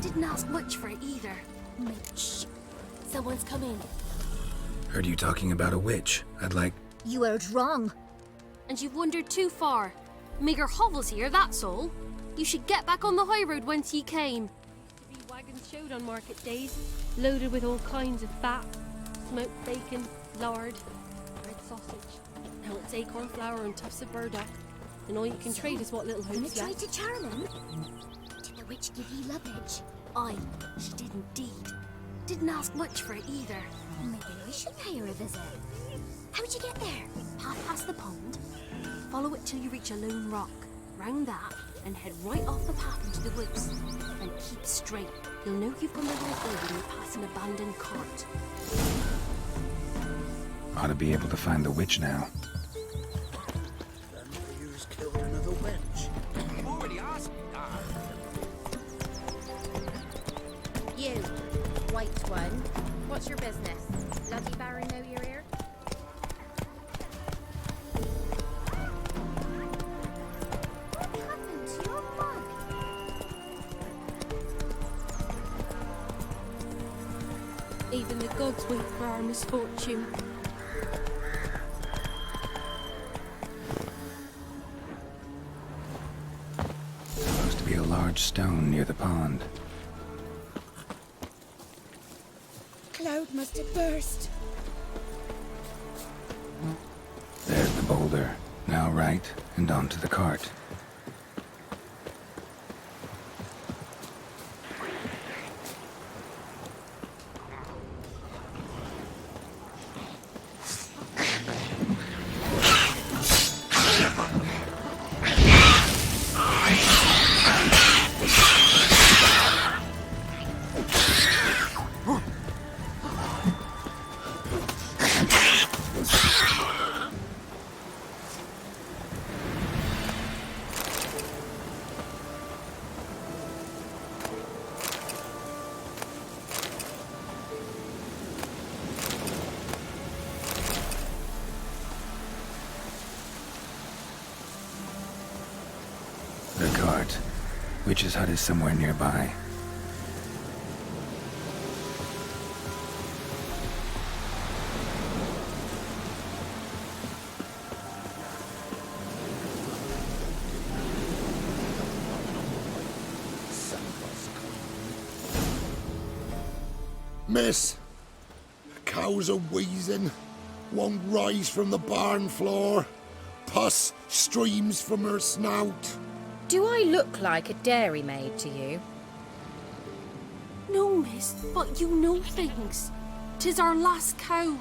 Didn't ask much for it either. Shh. Someone's come in. Heard you talking about a witch. I'd like... You heard wrong. And you've wandered too far. Meagre hovels here, that's all. You should get back on the high road whence ye came. The wee wagons showed on market days, loaded with all kinds of fat, smoked bacon, lard, red sausage. Now it's acorn flour and tufts of burdock, and all you can trade is what little hopes Gonna left. try to charm him? Did the witch give ye luggage? Aye, she did indeed. Didn't ask much for it either. Maybe I should pay her a visit. How'd you get there? Half past the pond. Follow it till you reach a lone rock. Round that, and head right off the path into the woods. And keep straight. You'll know you've gone the right way when you pass an abandoned cart. Ought to be able to find the witch now. Who's killed another wench? You've already asked me that. You, white one, what's your business? Bloody Baron know you're here? What happened to your mug? Even the gods wait for our misfortune. Supposed to be a large stone near the pond. Cloud must have burst. There's the boulder. Now right, and onto the cart. The cart. Witch's hut is somewhere nearby. Miss, the cows are wheezing, won't rise from the barn floor. Pus streams from her snout. Do I look like a dairymaid to you? No, miss, but you know things. 'Tis our last cow.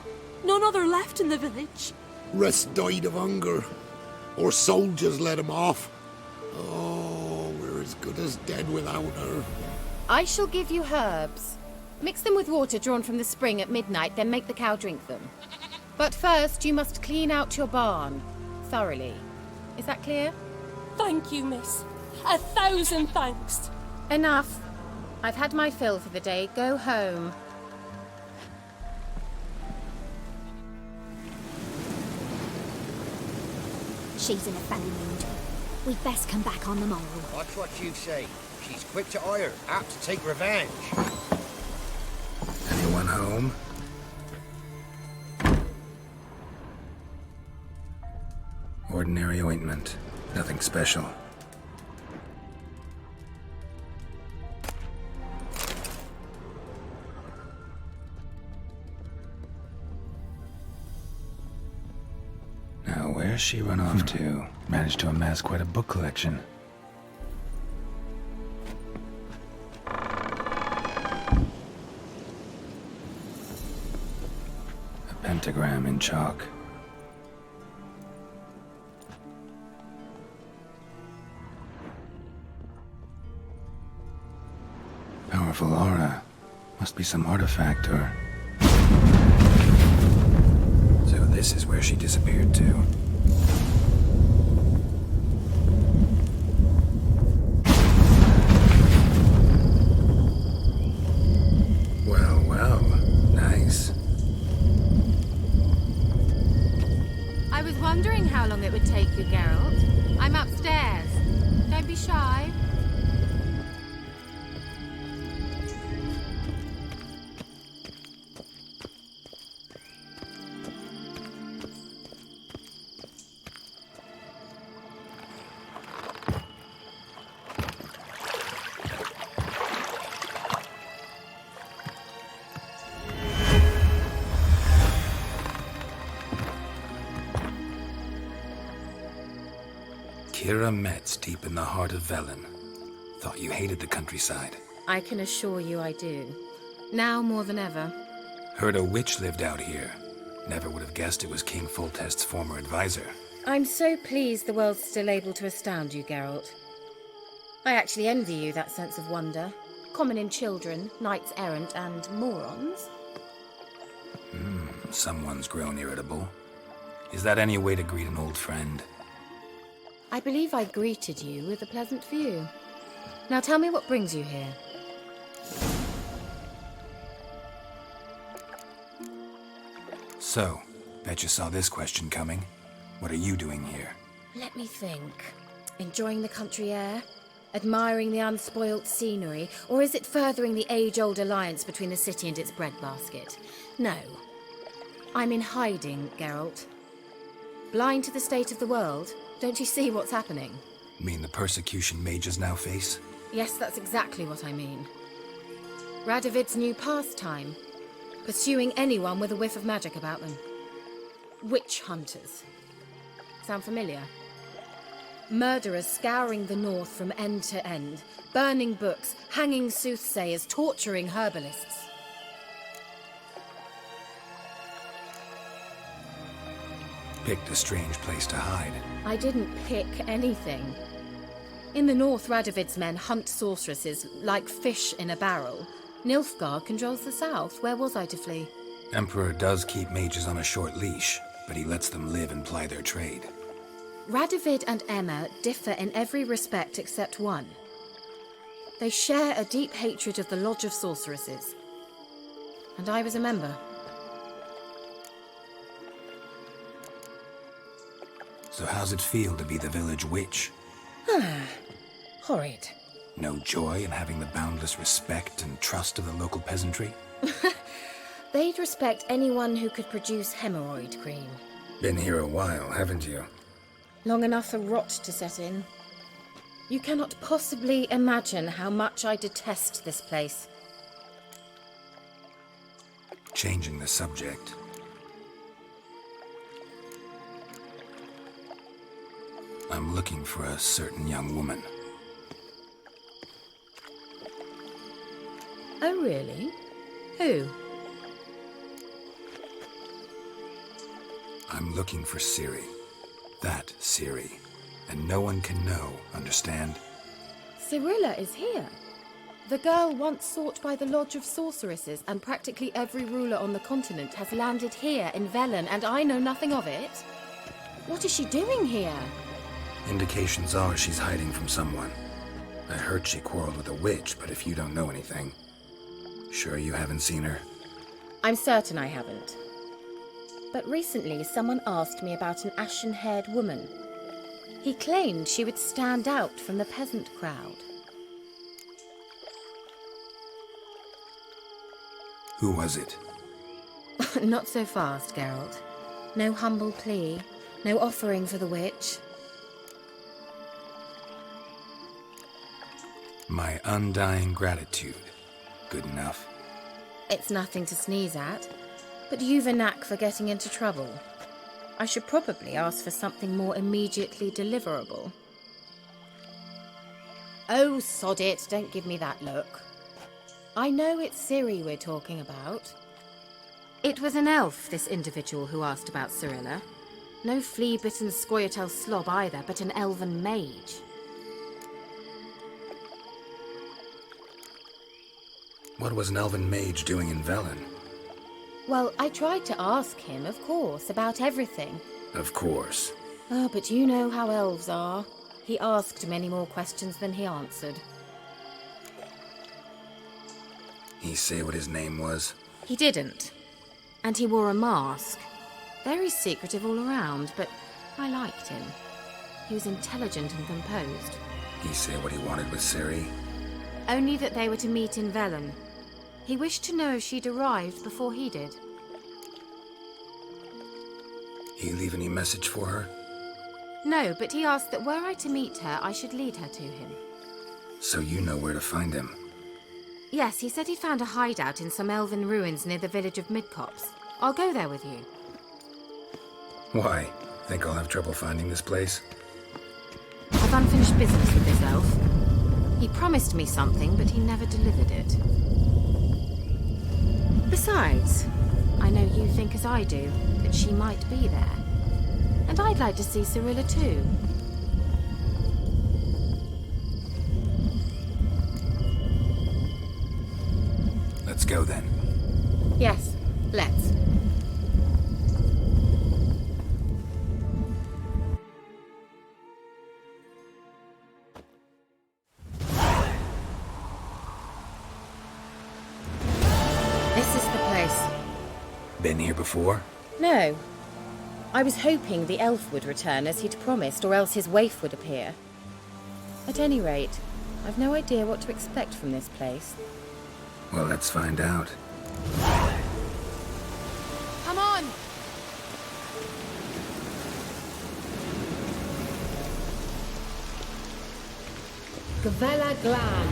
None other left in the village. Rest died of hunger, or soldiers let him off. Oh, we're as good as dead without her. I shall give you herbs. Mix them with water drawn from the spring at midnight, then make the cow drink them. But first, you must clean out your barn thoroughly. Is that clear? Thank you, miss. 1,000 thanks. Enough. I've had my fill for the day. Go home. She's in a funny mood. We'd best come back on the morrow. Watch what you say. She's quick to ire, apt to take revenge. Anyone home? Ordinary ointment. Nothing special. Now, where's she run off to? Managed to amass quite a book collection. A pentagram in chalk. Powerful aura. Must be some artifact or... So this is where she disappeared to. Well, well. Nice. I was wondering how long it would take you, Geralt. I'm upstairs. Don't be shy. Kiera Metz, deep in the heart of Velen. Thought you hated the countryside. I can assure you I do. Now more than ever. Heard a witch lived out here. Never would have guessed it was King Foltest's former advisor. I'm so pleased the world's still able to astound you, Geralt. I actually envy you that sense of wonder. Common in children, knights errant, and morons. Someone's grown irritable. Is that any way to greet an old friend? I believe I greeted you with a pleasant view. Now tell me what brings you here. So, bet you saw this question coming. What are you doing here? Let me think. Enjoying the country air? Admiring the unspoilt scenery? Or is it furthering the age-old alliance between the city and its breadbasket? No. I'm in hiding, Geralt. Blind to the state of the world? Don't you see what's happening? Mean the persecution mages now face? Yes, that's exactly what I mean. Radovid's new pastime. Pursuing anyone with a whiff of magic about them. Witch hunters. Sound familiar? Murderers scouring the north from end to end, burning books, hanging soothsayers, torturing herbalists. Picked a strange place to hide. I didn't pick anything. In the north, Radovid's men hunt sorceresses like fish in a barrel. Nilfgaard controls the south. Where was I to flee? Emperor does keep mages on a short leash, but he lets them live and ply their trade. Radovid and Emma differ in every respect except one. They share a deep hatred of the Lodge of Sorceresses. And I was a member. So how's it feel to be the village witch? Horrid. No joy in having the boundless respect and trust of the local peasantry? They'd respect anyone who could produce hemorrhoid cream. Been here a while, haven't you? Long enough for rot to set in. You cannot possibly imagine how much I detest this place. Changing the subject. I'm looking for a certain young woman. Oh, really? Who? I'm looking for Ciri. That Ciri. And no one can know, understand? Cirilla is here. The girl once sought by the Lodge of Sorceresses, and practically every ruler on the continent has landed here in Velen, and I know nothing of it. What is she doing here? Indications are she's hiding from someone. I heard she quarreled with a witch, but if you don't know anything... Sure you haven't seen her? I'm certain I haven't. But recently someone asked me about an ashen-haired woman. He claimed she would stand out from the peasant crowd. Who was it? Not so fast, Geralt. No humble plea, no offering for the witch. My undying gratitude. Good enough. It's nothing to sneeze at, but you've a knack for getting into trouble. I should probably ask for something more immediately deliverable. Oh, sod it, don't give me that look. I know it's Ciri we're talking about. It was an elf, this individual who asked about Cirilla. No flea-bitten Scoia'tael slob either, but an elven mage. What was an elven mage doing in Velen? Well, I tried to ask him, of course, about everything. Of course. Oh, but you know how elves are. He asked many more questions than he answered. He say what his name was? He didn't. And he wore a mask. Very secretive all around, but I liked him. He was intelligent and composed. He say what he wanted with Ciri? Only that they were to meet in Velen. He wished to know if she'd arrived before he did. He leave any message for her? No, but he asked that were I to meet her, I should lead her to him. So you know where to find him? Yes, he said he'd found a hideout in some elven ruins near the village of Midcopse. I'll go there with you. Why? Think I'll have trouble finding this place? have unfinished business with this elf. He promised me something, but he never delivered it. Besides, I know you think as I do, that she might be there. And I'd like to see Cirilla too. Let's go then. Yes, let's. This is the place. Been here before? No. I was hoping the elf would return as he'd promised, or else his waif would appear. At any rate, I've no idea what to expect from this place. Well, let's find out. Come on! Gavella Glan.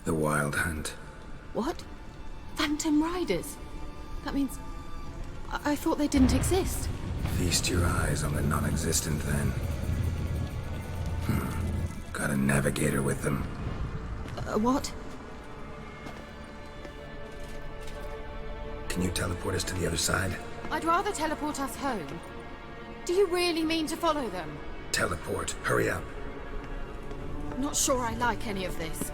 The Wild Hunt. What? Phantom Riders? That means... I thought they didn't exist. Feast your eyes on the non-existent then. Got a navigator with them. What? Can you teleport us to the other side? I'd rather teleport us home. Do you really mean to follow them? Teleport. Hurry up. Not sure I like any of this.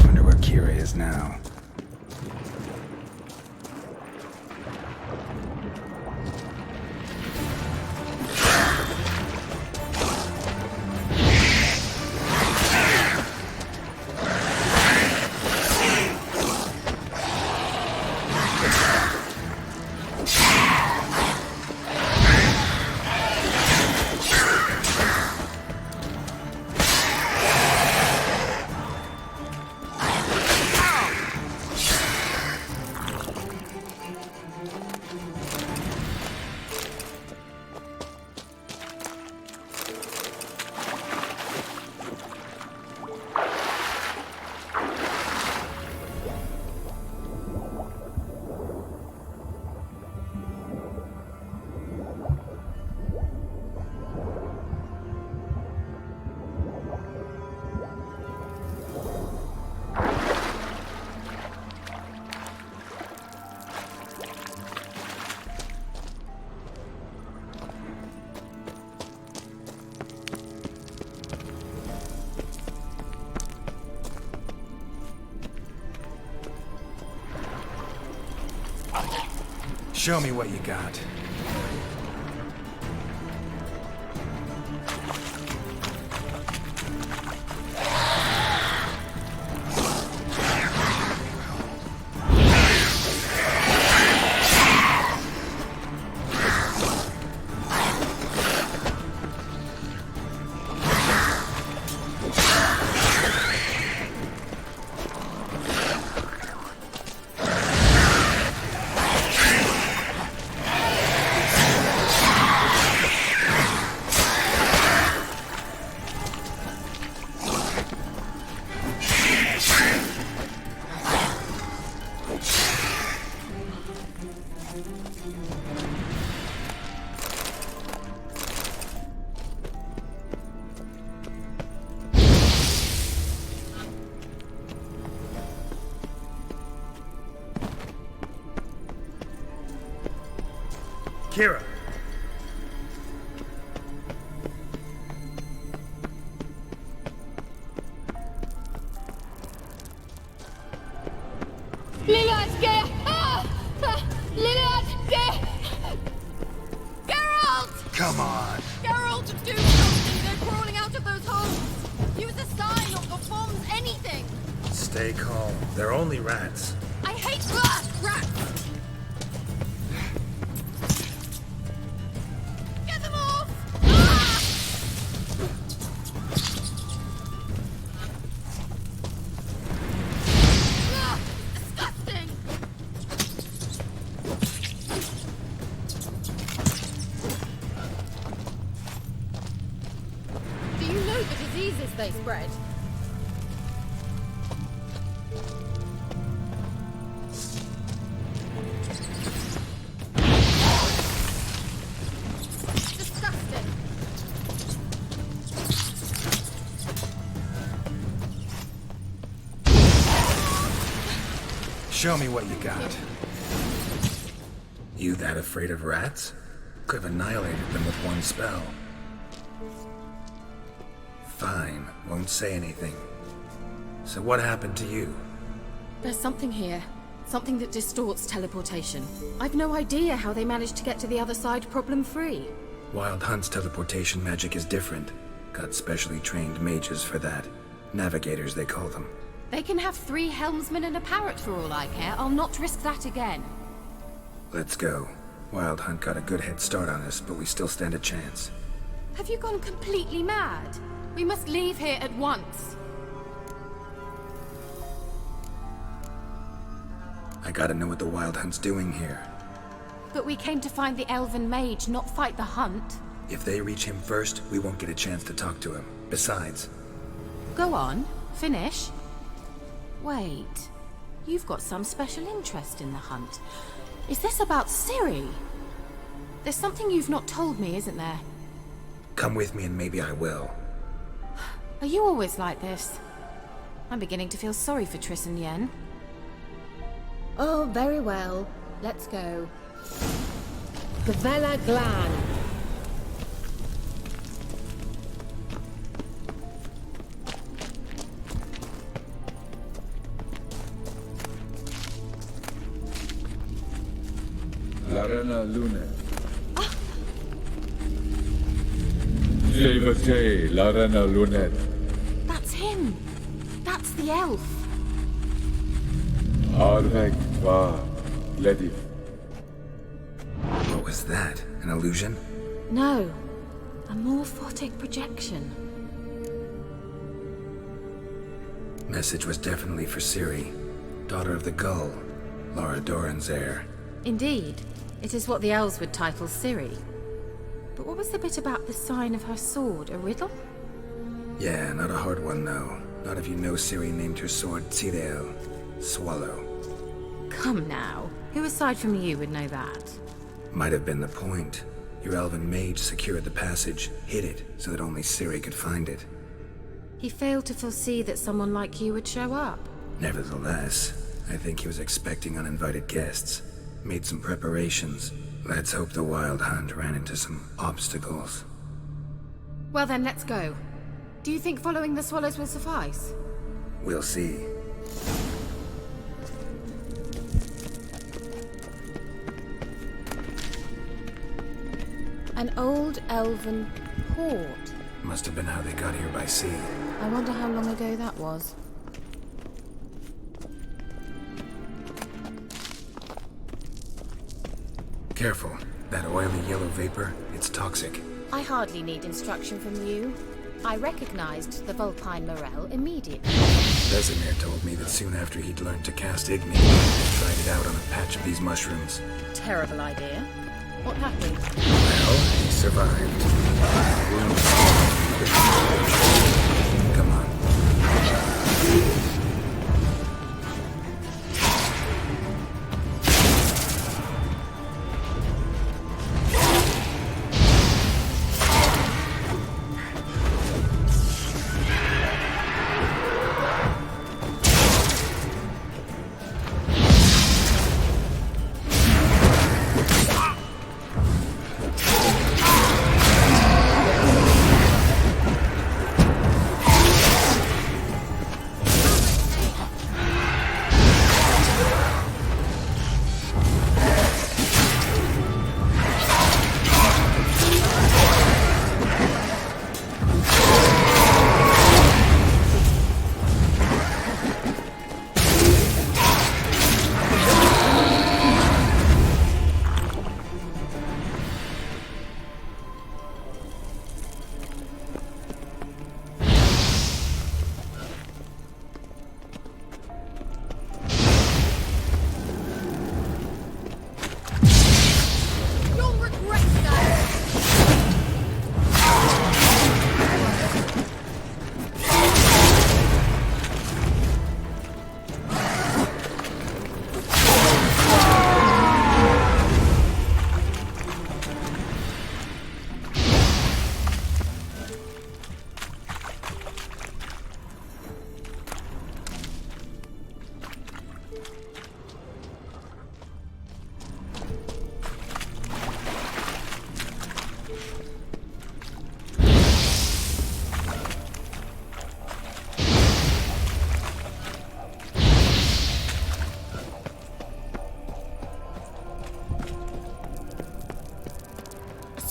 Wonder where Kiera is now. Show me what you got. Kiera! Geralt! Come on. Geralt, do something! They're crawling out of those holes! Use a sign or bombs, anything! Stay calm. They're only rats. I hate rats! Get them off! Disgusting! Do you know the diseases they spread? Disgusting! Show me what you got. You that afraid of rats? Could have annihilated them with one spell. Fine, won't say anything. So what happened to you? There's something here. Something that distorts teleportation. I've no idea how they managed to get to the other side problem-free. Wild Hunt's teleportation magic is different. Got specially trained mages for that. Navigators, they call them. They can have 3 helmsmen and a parrot for all I care. I'll not risk that again. Let's go. Wild Hunt got a good head start on us, but we still stand a chance. Have you gone completely mad? We must leave here at once. I gotta know what the Wild Hunt's doing here. But we came to find the elven mage, not fight the hunt. If they reach him first, we won't get a chance to talk to him. Besides, Go on, finish. Wait, you've got some special interest in the hunt. Is this about Ciri? There's something you've not told me, isn't there? come with me and maybe I will. Are you always like this? I'm beginning to feel sorry for Triss and Yen. Oh, very well. Let's go. Gvela Glan. Larena Lune. Jevate Larena Lunet. That's him! That's the elf! Arvek Va Ledi. What was that? An illusion? No, a morphotic projection. Message was definitely for Ciri, daughter of the Gull, Lara Doran's heir. Indeed, it is what the elves would title Ciri. But what was the bit about the sign of her sword? A riddle? Yeah, not a hard one though. Not if you know Ciri named her sword Tirel, Swallow. Come now, who aside from you would know that? Might have been the point. Your elven mage secured the passage, hid it, so that only Ciri could find it. He failed to foresee that someone like you would show up. Nevertheless, I think he was expecting uninvited guests. Made some preparations. Let's hope the Wild Hunt ran into some obstacles. Well then, let's go. Do you think following the swallows will suffice? We'll see. An old elven port. Must have been how they got here by sea. I wonder how long ago that was. Careful. That oily yellow vapor, it's toxic. I hardly need instruction from you. I recognized the Vulpine Morel immediately. Vesemir told me that soon after he'd learned to cast Igni, he tried it out on a patch of these mushrooms. Terrible idea. What happened? Well, he survived. Come on.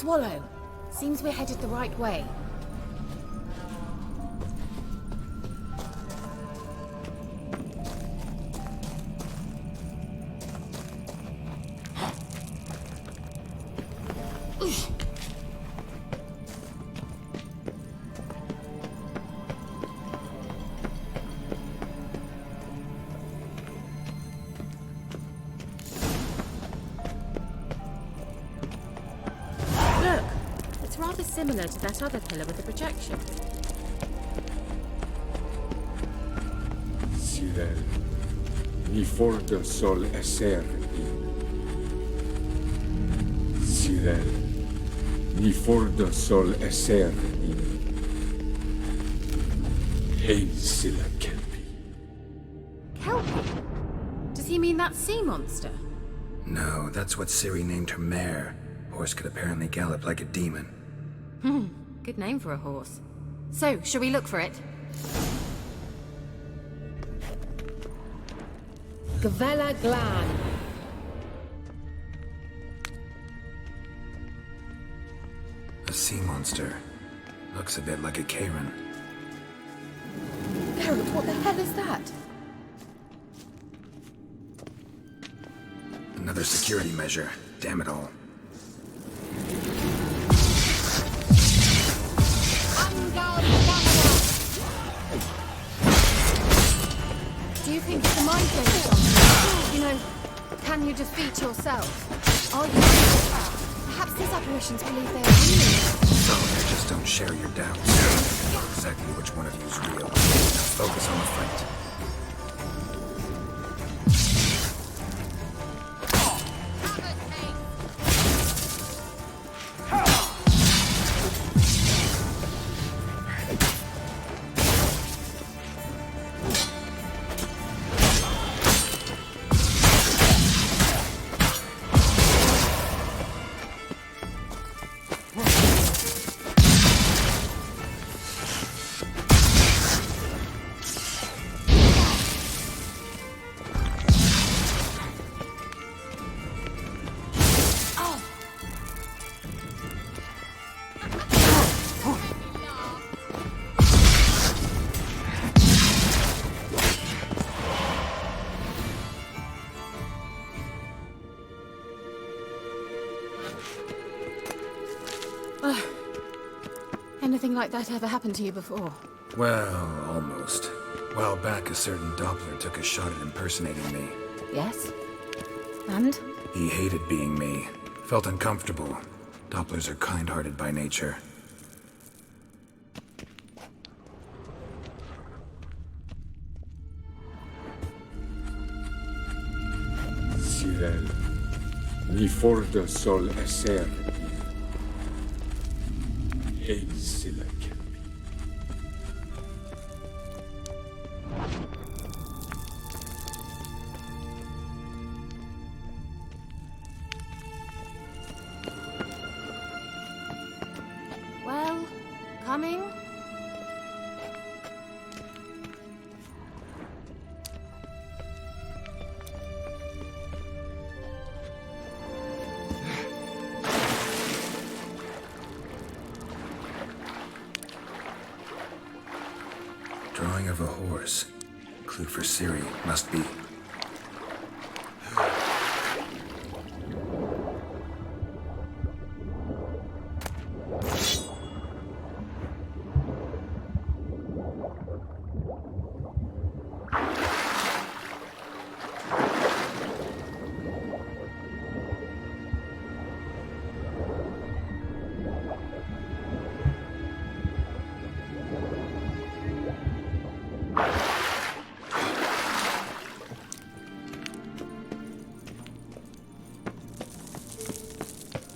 swallow. Seems we're headed the right way. Rather similar to that other pillar with the projection. Ciri, ni forte sol esser in. Ciri, ni forte sol esser in. Hey, silla kelpi. Kelpie? Does he mean that sea monster? No, that's what Ciri named her mare. Horse could apparently gallop like a demon. Good name for a horse. So, shall we look for it? Gvella Glan. A sea monster. Looks a bit like a Karen. Geralt, what the hell is that? Another security measure. Damn it all. Do you think it's a mind game or something? You know, can you defeat yourself? Are you? Perhaps these apparitions believe they are real. So I just don't share your doubts. I know exactly which one of you is real. Now focus on the fight. Anything like that ever happened to you before? Well, almost. A while back, a certain Doppler took a shot at impersonating me. Yes. And? He hated being me. Felt uncomfortable. Dopplers are kind-hearted by nature. Ciri, ni forte sol esser in. Hey, silla kelpi. Well, coming? Drawing of a horse. Clue for Ciri. Must be.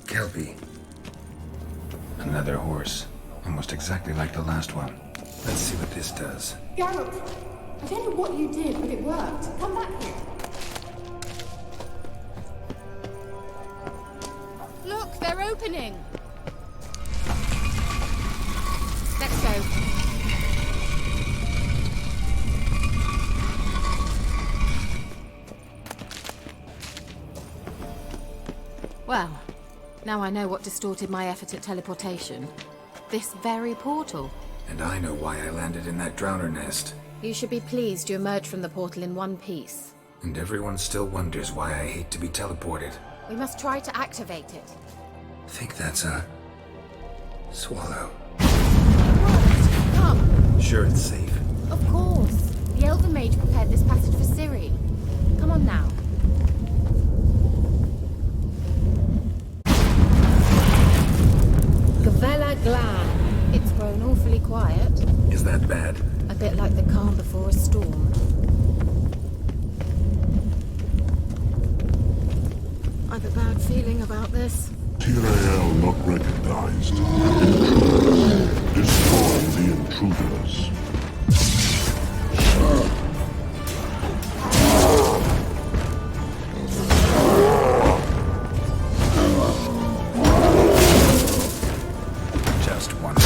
Kelpie. Another horse. Almost exactly like the last one. Let's see what this does. Geralt, I don't know what you did, but it worked. Come back here. Look, they're opening! Let's go. Well, Now I know what distorted my effort at teleportation. This very portal. And I know why I landed in that drowner nest. You should be pleased you emerged from the portal in one piece. And everyone still wonders why I hate to be teleported. We must try to activate it. Think that's a... swallow. Come. Sure it's safe. Of course. The Elven Mage prepared this passage for Ciri. Come on now. Gavella Glan. It's grown awfully quiet. Is that bad? A bit like the calm before a storm. I've a bad feeling about this. Tyrael not recognized. Destroy the intruders. Just one.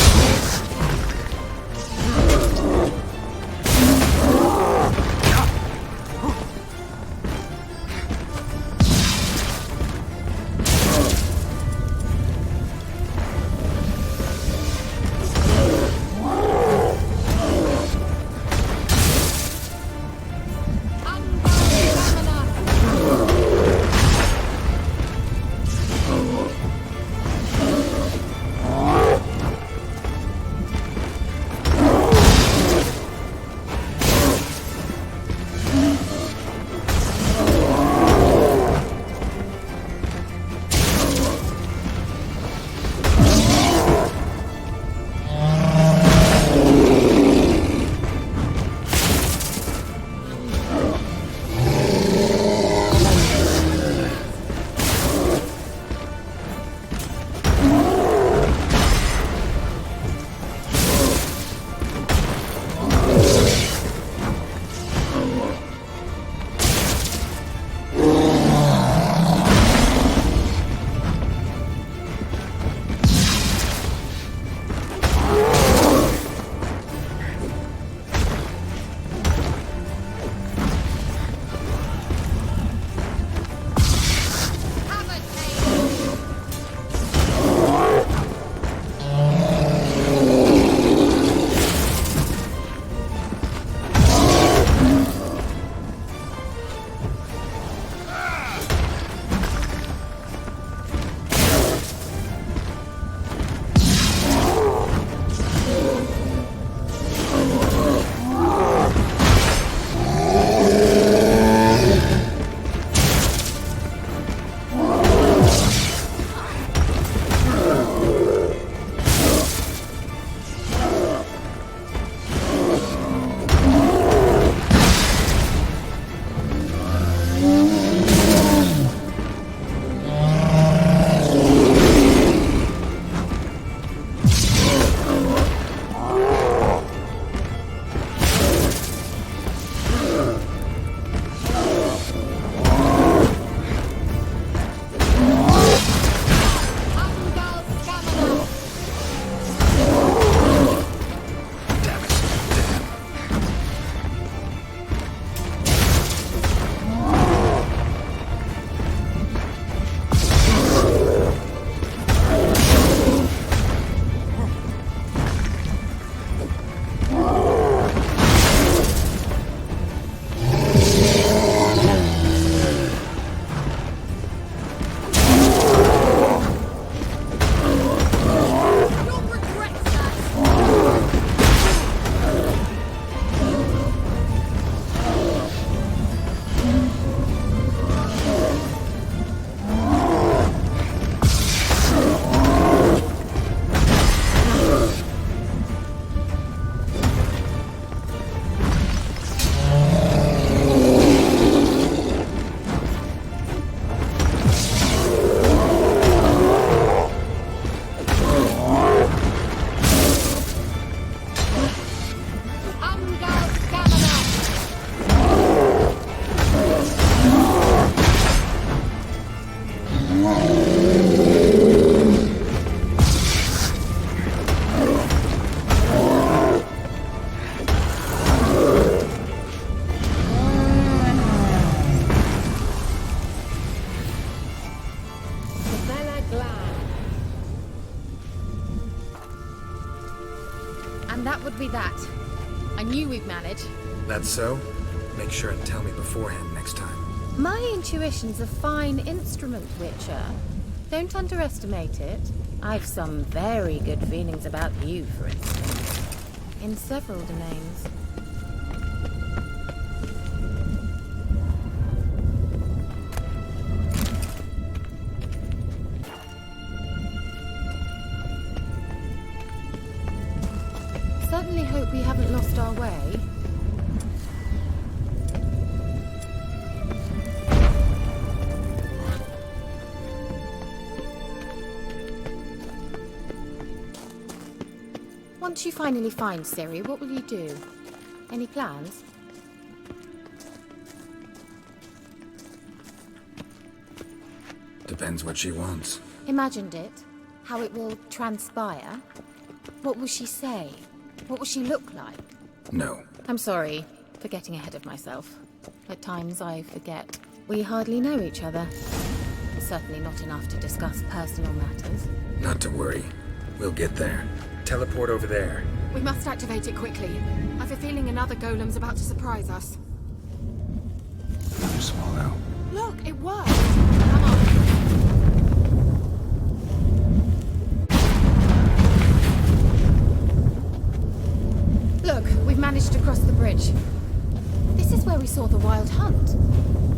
exactly that. I knew we'd manage. That's so? Make sure and tell me beforehand next time. My intuition's a fine instrument, Witcher. Don't underestimate it. I've some very good feelings about you, for instance. In several domains. Certainly hope we haven't lost our way. Once you finally find Ciri, what will you do? Any plans? Depends what she wants. Imagined it. How it will transpire. What will she say? What will she look like? No. I'm sorry for getting ahead of myself. At times I forget. We hardly know each other. Certainly not enough to discuss personal matters. Not to worry. We'll get there. Teleport over there. We must activate it quickly. I've a feeling another golem's about to surprise us. Another swallow. Look, it worked! Come on. Look, we've managed to cross the bridge. This is where we saw the wild hunt.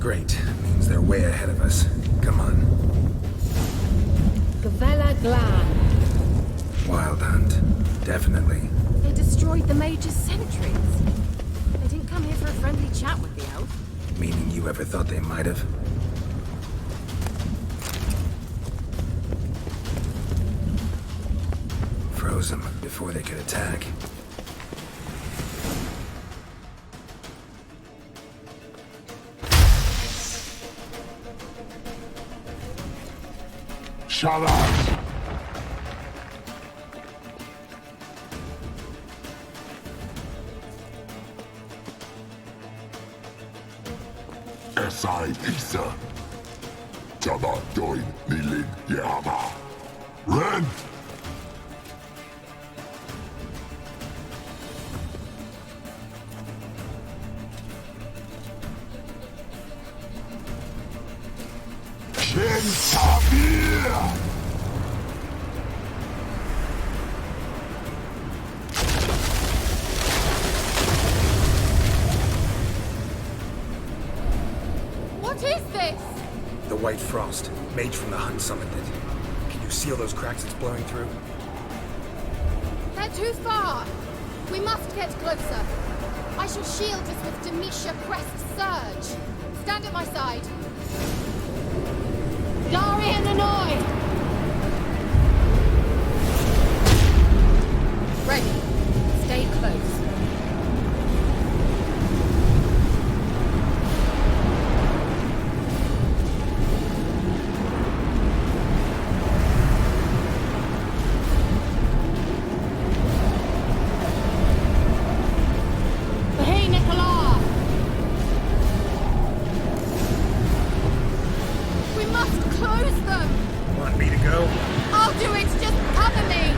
Great. Means they're way ahead of us. Come on. Gavella Glan. Wild hunt. Definitely. They destroyed the Mage's sentries. They didn't come here for a friendly chat with the elf. Meaning you ever thought they might have? Froze them before they could attack. Shut up! Esai Isa. Jabba Doin Nilin Yama. Ren! Ken Sabir! What is this? The White Frost. Mage from the hunt summoned it. Can you seal those cracks it's blowing through? They're too far. We must get closer. I shall shield us with Demetia Crest Surge. Stand at my side. Dari and Annoy! Ready. Stay close. Hey, Nicola! We must close them! Want me to go? I'll do it! Just cover me!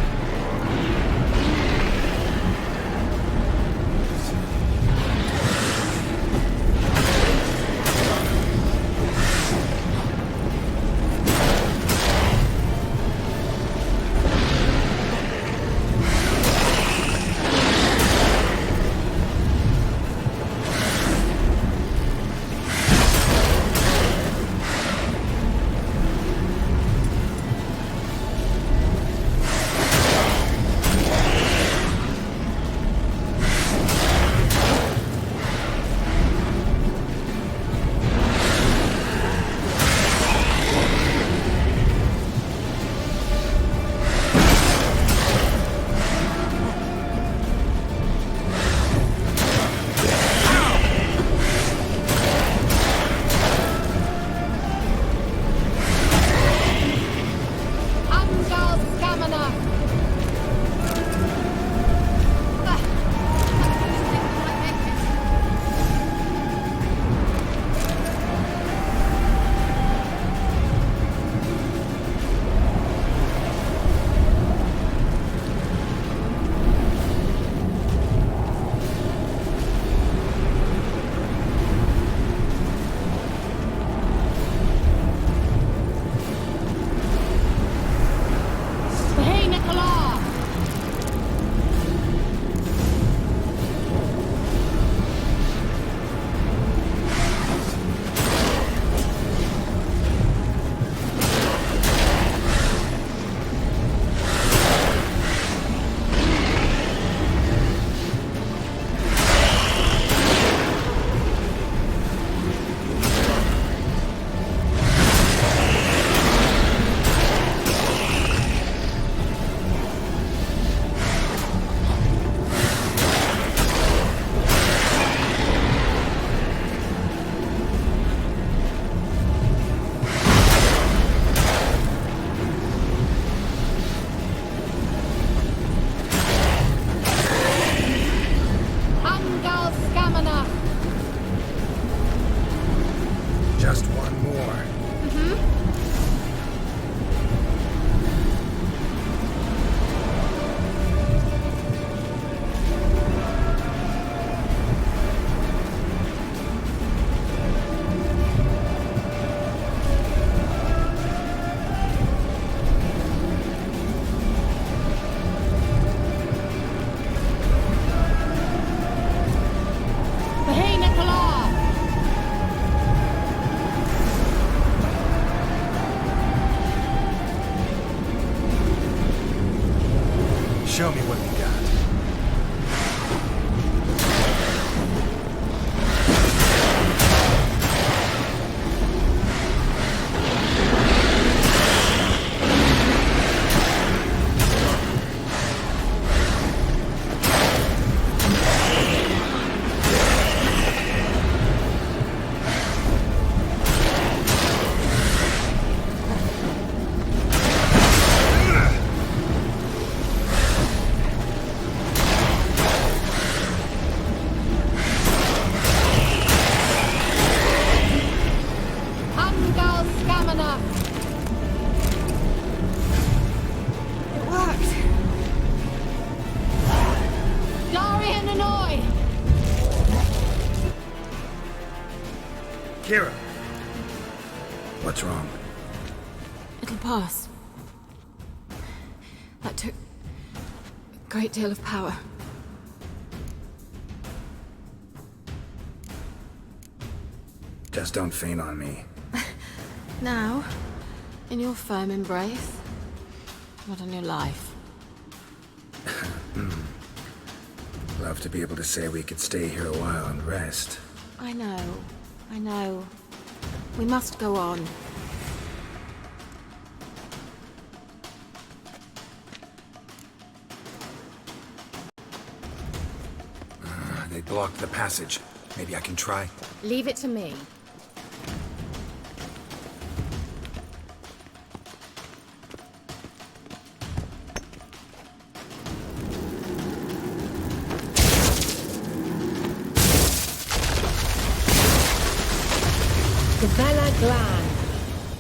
Just one more. Show me what you got. Kiera! What's wrong? It'll pass. That took a great deal of power. Just don't faint on me. Now, in your firm embrace, not on your life. Love to be able to say we could stay here a while and rest. I know. We must go on. They blocked the passage. Maybe I can try. Leave it to me.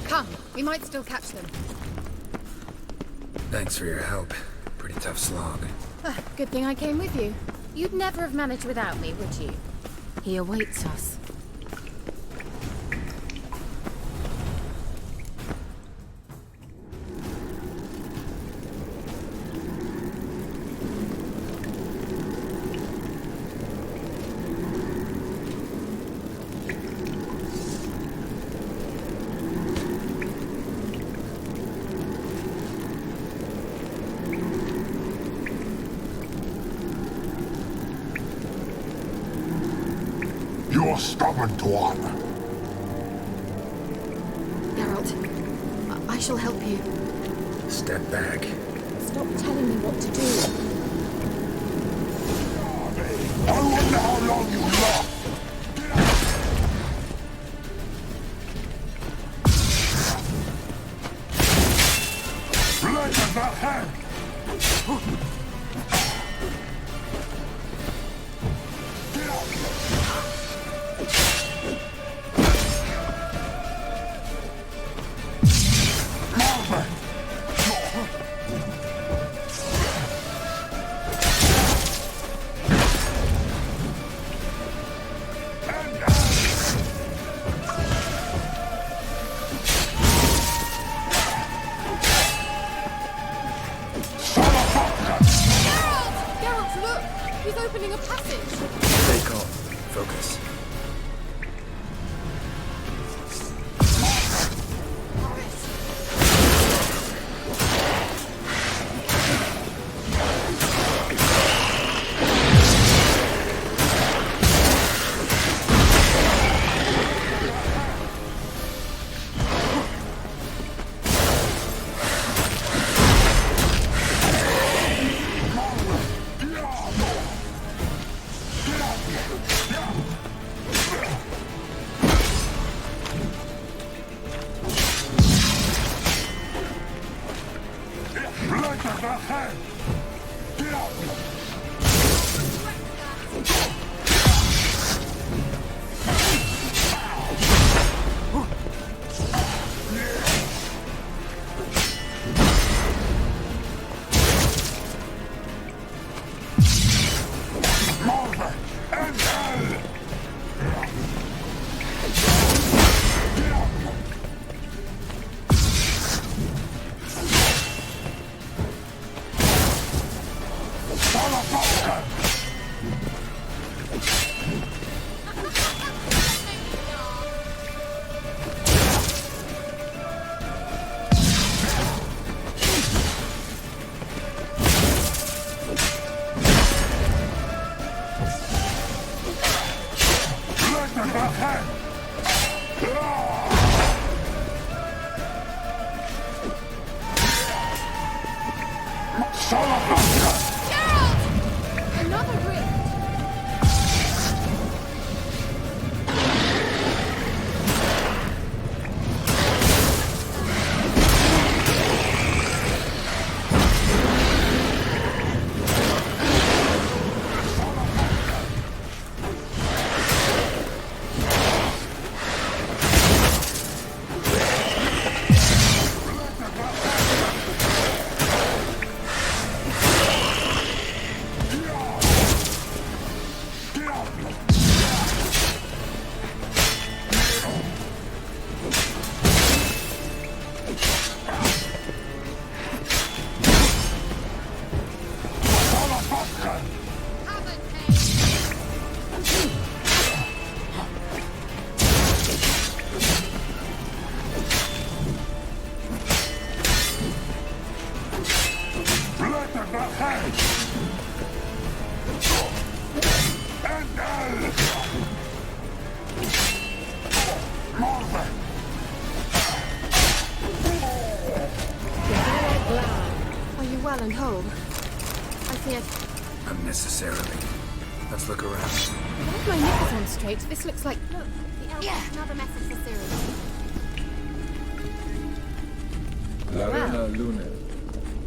Come, we might still catch them. Thanks for your help. Pretty tough slog. Good thing I came with you. You'd never have managed without me, would you? He awaits us. You're stubborn, Tuan. Geralt, I shall help you. Step back. Stop telling me what to do. I wonder how long you last. Let that hand. He's opening a passage! Stay calm. Focus. well and whole. I feared. Unnecessarily. Let's look around. Without my knickers on straight, this looks like... Look, the elf has another message for Ciri. Larena Luna.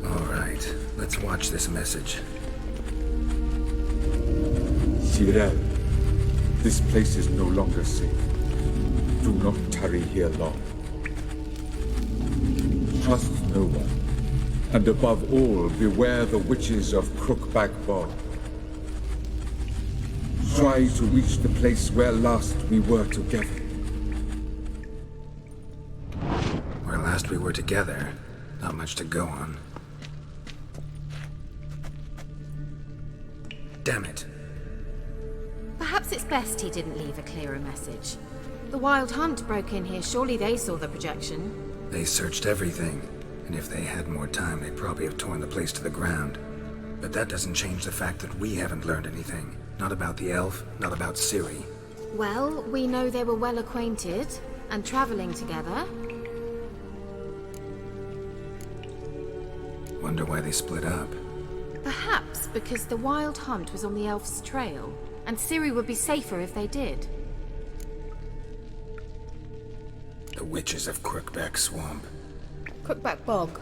All right, let's watch this message. Cirel, this place is no longer safe. Do not tarry here long. Trust no one. And above all, beware the witches of Crookback Bog. Try to reach the place where last we were together. Where last we were together, not much to go on. Damn it. Perhaps it's best he didn't leave a clearer message. The Wild Hunt broke in here. Surely they saw the projection. They searched everything, and if they had more time, they'd probably have torn the place to the ground. But that doesn't change the fact that we haven't learned anything. Not about the elf, not about Ciri. Well, we know they were well acquainted and traveling together. Wonder why they split up. Perhaps because the Wild Hunt was on the elf's trail, and Ciri would be safer if they did. The witches of Crookback Swamp. Crookback Bog.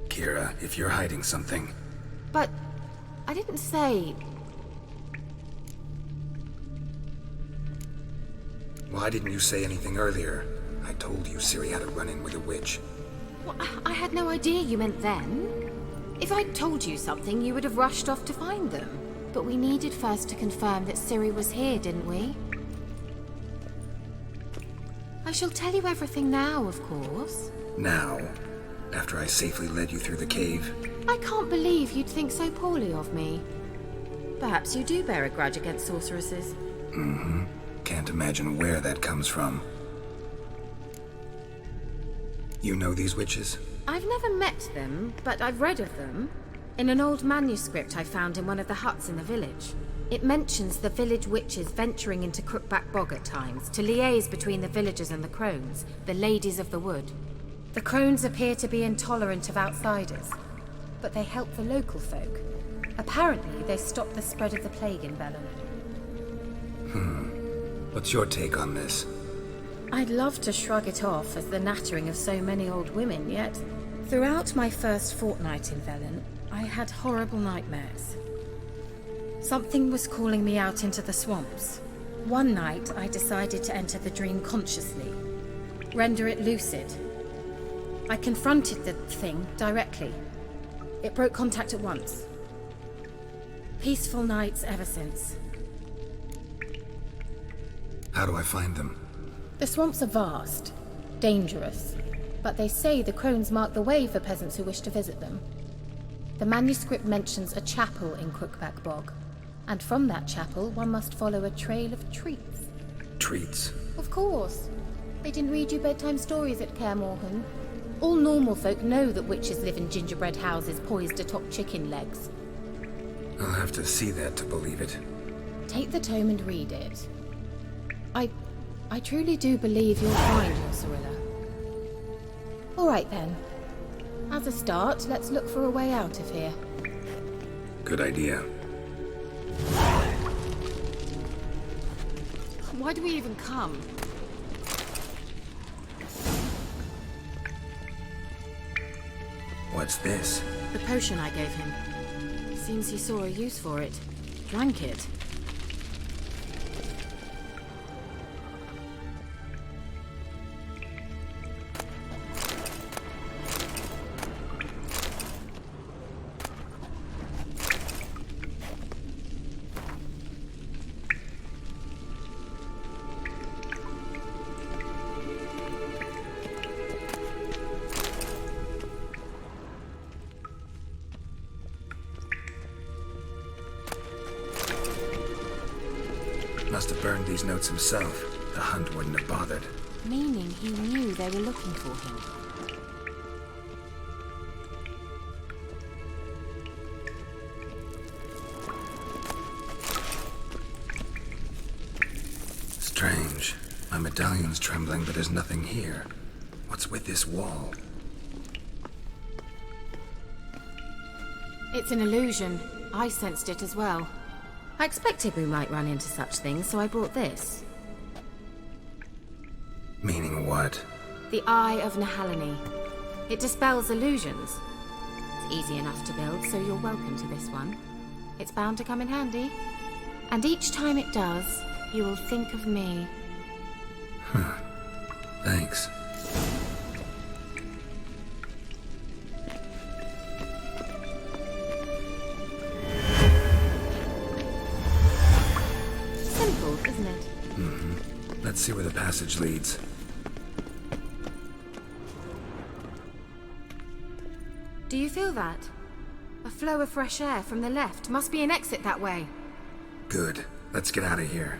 Kiera, if you're hiding something... But I didn't say... Why didn't you say anything earlier? I told you Ciri had a run-in with a witch. Well, I had no idea you meant then. If I'd told you something, you would have rushed off to find them. But we needed first to confirm that Ciri was here, didn't we? I shall tell you everything now, of course. Now? After I safely led you through the cave? I can't believe you'd think so poorly of me. Perhaps you do bear a grudge against sorceresses. Mm-hmm. Can't imagine where that comes from. You know these witches? I've never met them, but I've read of them. In an old manuscript I found in one of the huts in the village. It mentions the village witches venturing into Crookback Bog at times to liaise between the villagers and the crones, the ladies of the wood. The crones appear to be intolerant of outsiders, but they help the local folk. Apparently, they stop the spread of the plague in Bellon. What's your take on this? I'd love to shrug it off as the nattering of so many old women, yet throughout my first fortnight in Velen, I had horrible nightmares. Something was calling me out into the swamps. One night, I decided to enter the dream consciously, render it lucid. I confronted the thing directly. It broke contact at once. Peaceful nights ever since. How do I find them? The swamps are vast, dangerous, but they say the crones mark the way for peasants who wish to visit them. The manuscript mentions a chapel in Crookback Bog, and from that chapel one must follow a trail of treats. Treats? Of course. They didn't read you bedtime stories at Kaer Morhen. All normal folk know that witches live in gingerbread houses poised atop chicken legs. I'll have to see that to believe it. Take the tome and read it. I truly do believe you'll find your Cirilla. All right then. As a start, let's look for a way out of here. Good idea. Why do we even come? What's this? The potion I gave him. Seems he saw a use for it. Drank it. Must have burned these notes himself. The hunt wouldn't have bothered. Meaning he knew they were looking for him. Strange. My medallion's trembling, but there's nothing here. What's with this wall? It's an illusion. I sensed it as well. I expected we might run into such things, so I brought this. Meaning what? The Eye of Nehaleni. It dispels illusions. It's easy enough to build, so you're welcome to this one. It's bound to come in handy. And each time it does, you will think of me. Huh. Thanks. Simple, isn't it? Mm-hmm. Let's see where the passage leads. Do you feel that? A flow of fresh air from the left. Must be an exit that way. Good. Let's get out of here.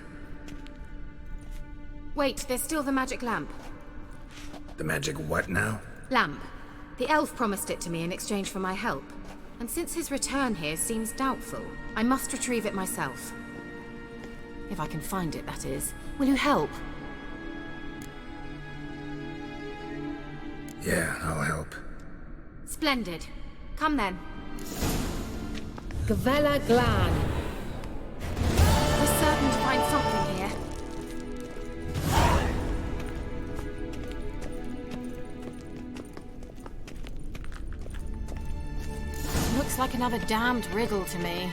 Wait, there's still the magic lamp. The magic what now? Lamp. The elf promised it to me in exchange for my help. And since his return here seems doubtful, I must retrieve it myself. If I can find it, that is. Will you help? Yeah, I'll help. Splendid. Come then. Gavella Glan. We're certain to find something here. Looks like another damned riddle to me.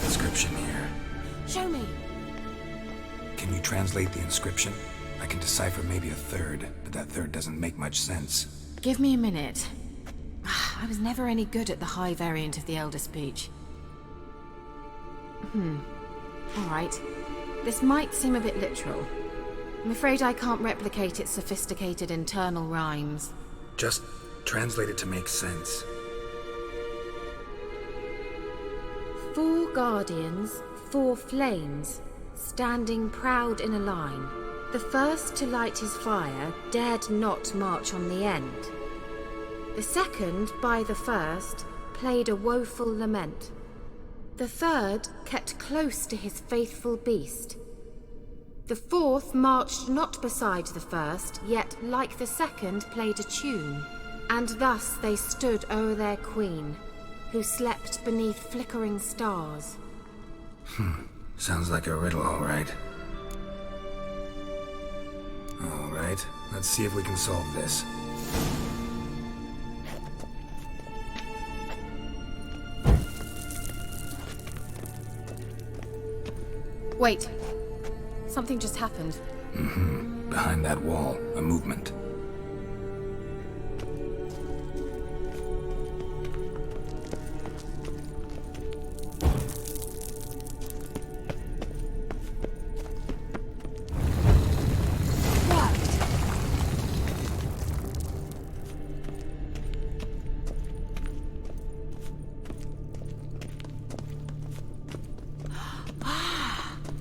Inscription here. Show me. Can you translate the inscription? I can decipher maybe a third, but that third doesn't make much sense. Give me a minute. I was never any good at the high variant of the Elder Speech. Alright. This might seem a bit literal. I'm afraid I can't replicate its sophisticated internal rhymes. Just translate it to make sense. 4 guardians, 4 flames, standing proud in a line. The first to light his fire dared not march on the end. The second, by the first, played a woeful lament. The third kept close to his faithful beast. The fourth marched not beside the first, yet, like the second, played a tune. And thus they stood o'er their queen, who slept beneath flickering stars. Sounds like a riddle, all right. All right, let's see if we can solve this. Wait. Something just happened. Behind that wall, a movement.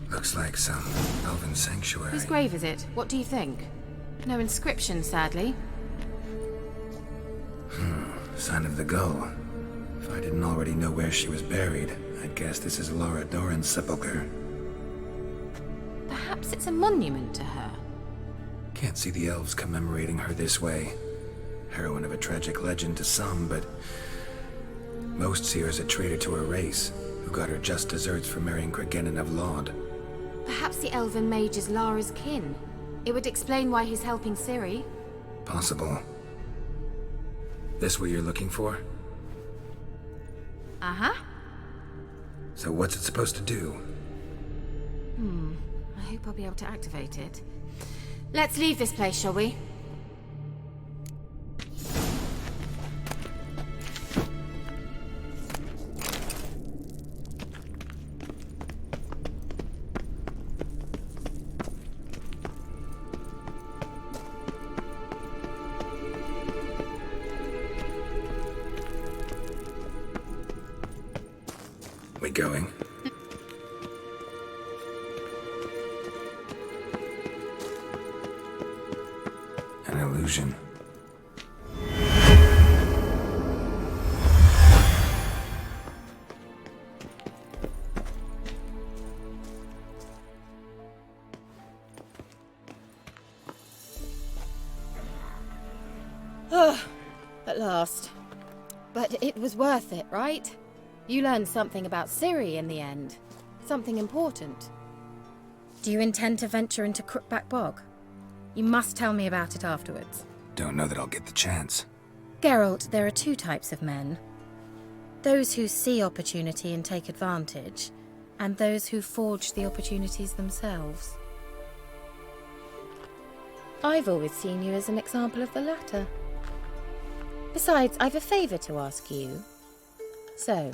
Looks like some elven sanctuary. Whose grave is it? What do you think? No inscription, sadly. Sign of the gull. If I didn't already know where she was buried, I'd guess this is Laura Doran's sepulchre. Perhaps it's a monument to her. Can't see the elves commemorating her this way. Heroine of a tragic legend to some, but most see her as a traitor to her race, who got her just deserts for marrying Cregennan of Laud. Perhaps the elven mage is Lara's kin. It would explain why he's helping Ciri. Possible. This what you're looking for? Uh-huh. So what's it supposed to do? I hope I'll be able to activate it. Let's leave this place, shall we? We going? An illusion. at last. But it was worth it, right? You learned something about Ciri in the end. Something important. Do you intend to venture into Crookback Bog? You must tell me about it afterwards. Don't know that I'll get the chance. Geralt, there are two types of men. Those who see opportunity and take advantage, and those who forge the opportunities themselves. I've always seen you as an example of the latter. Besides, I've a favour to ask you. So,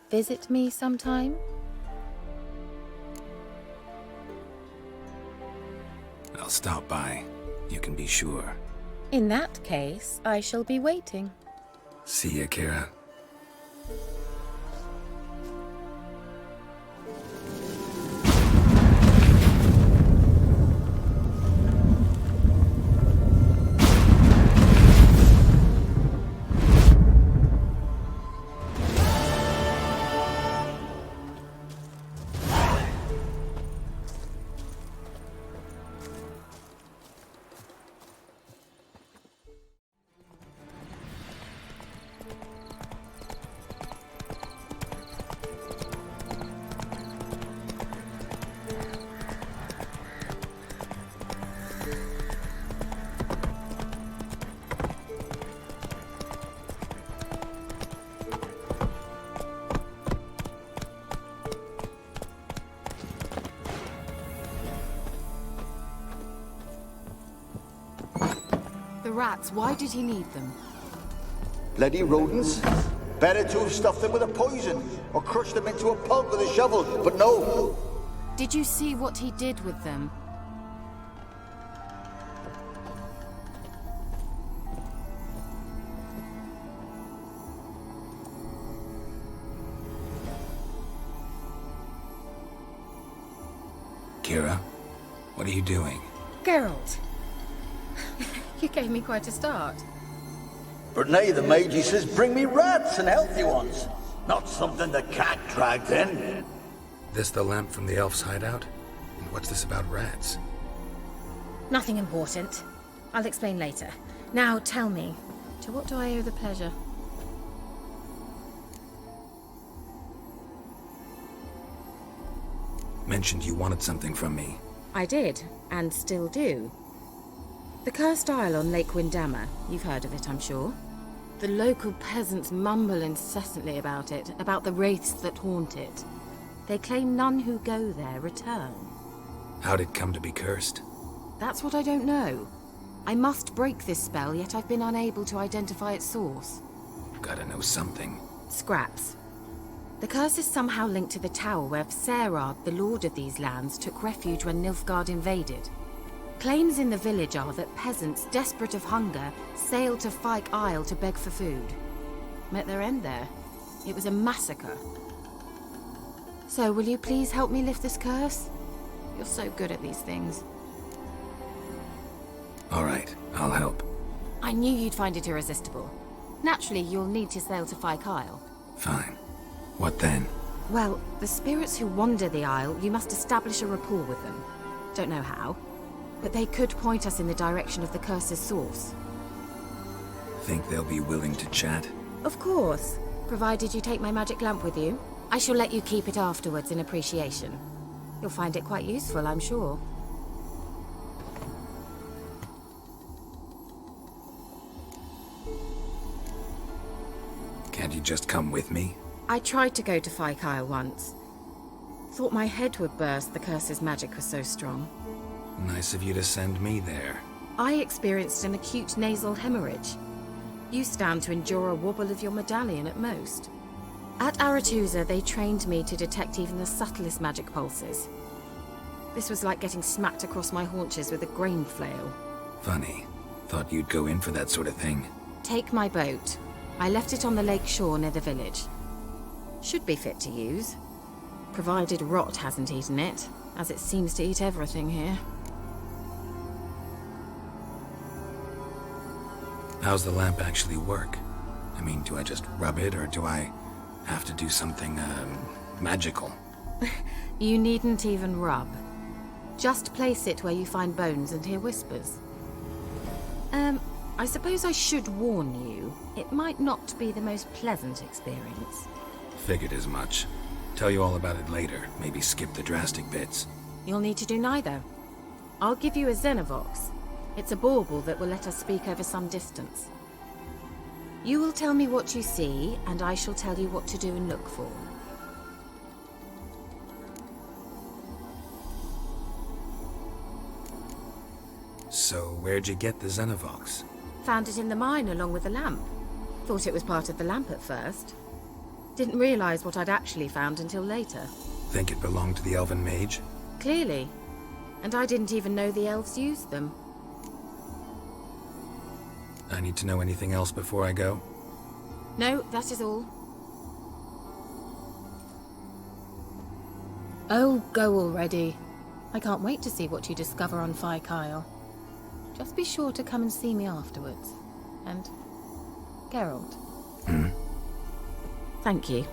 visit me sometime? I'll stop by. You can be sure. In that case, I shall be waiting. See ya, Kiera. The rats, why did he need them? Bloody rodents. Better to have stuffed them with a poison, or crushed them into a pulp with a shovel, but no. Did you see what he did with them? Kiera, what are you doing? Geralt! You gave me quite a start. But now the mage says bring me rats and healthy ones. Not something the cat dragged in. This the lamp from the elf's hideout? And what's this about rats? Nothing important. I'll explain later. Now tell me, to what do I owe the pleasure? Mentioned you wanted something from me. I did, and still do. The Cursed Isle on Lake Windammer. You've heard of it, I'm sure. The local peasants mumble incessantly about it, about the wraiths that haunt it. They claim none who go there return. How'd it come to be cursed? That's what I don't know. I must break this spell, yet I've been unable to identify its source. Gotta know something. Scraps. The curse is somehow linked to the tower where Serard, the lord of these lands, took refuge when Nilfgaard invaded. Claims in the village are that peasants, desperate of hunger, sailed to Fyke Isle to beg for food. Met their end there. It was a massacre. So, will you please help me lift this curse? You're so good at these things. All right, I'll help. I knew you'd find it irresistible. Naturally, you'll need to sail to Fyke Isle. Fine. What then? Well, the spirits who wander the Isle, you must establish a rapport with them. Don't know how, but they could point us in the direction of the curse's source. Think they'll be willing to chat? Of course, provided you take my magic lamp with you. I shall let you keep it afterwards in appreciation. You'll find it quite useful, I'm sure. Can't you just come with me? I tried to go to Fyke Isle once. Thought my head would burst, the curse's magic was so strong. Nice of you to send me there. I experienced an acute nasal hemorrhage. You stand to endure a wobble of your medallion at most. At Aretusa, they trained me to detect even the subtlest magic pulses. This was like getting smacked across my haunches with a grain flail. Funny. Thought you'd go in for that sort of thing. Take my boat. I left it on the lake shore near the village. Should be fit to use. Provided rot hasn't eaten it, as it seems to eat everything here. How's the lamp actually work? I mean, do I just rub it, or do I have to do something, magical? You needn't even rub. Just place it where you find bones and hear whispers. I suppose I should warn you, it might not be the most pleasant experience. Figured as much. Tell you all about it later. Maybe skip the drastic bits. You'll need to do neither. I'll give you a Xenovox. It's a bauble that will let us speak over some distance. You will tell me what you see, and I shall tell you what to do and look for. So, where'd you get the Xenovox? Found it in the mine along with the lamp. Thought it was part of the lamp at first. Didn't realize what I'd actually found until later. Think it belonged to the elven mage? Clearly. And I didn't even know the elves used them. I need to know anything else before I go? No, that is all. Oh, go already. I can't wait to see what you discover on Phi Kyle. Just be sure to come and see me afterwards. And Geralt. Thank you.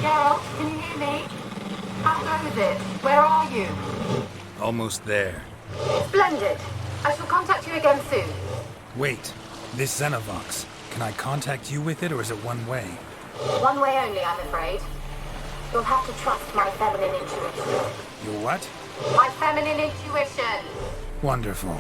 Geralt, can you hear me? How goes it? Where are you? Almost there. Splendid. I shall contact you again soon. Wait, this Xenovox. Can I contact you with it, or is it one way? One way only, I'm afraid. You'll have to trust my feminine intuition. Your what? My feminine intuition. Wonderful.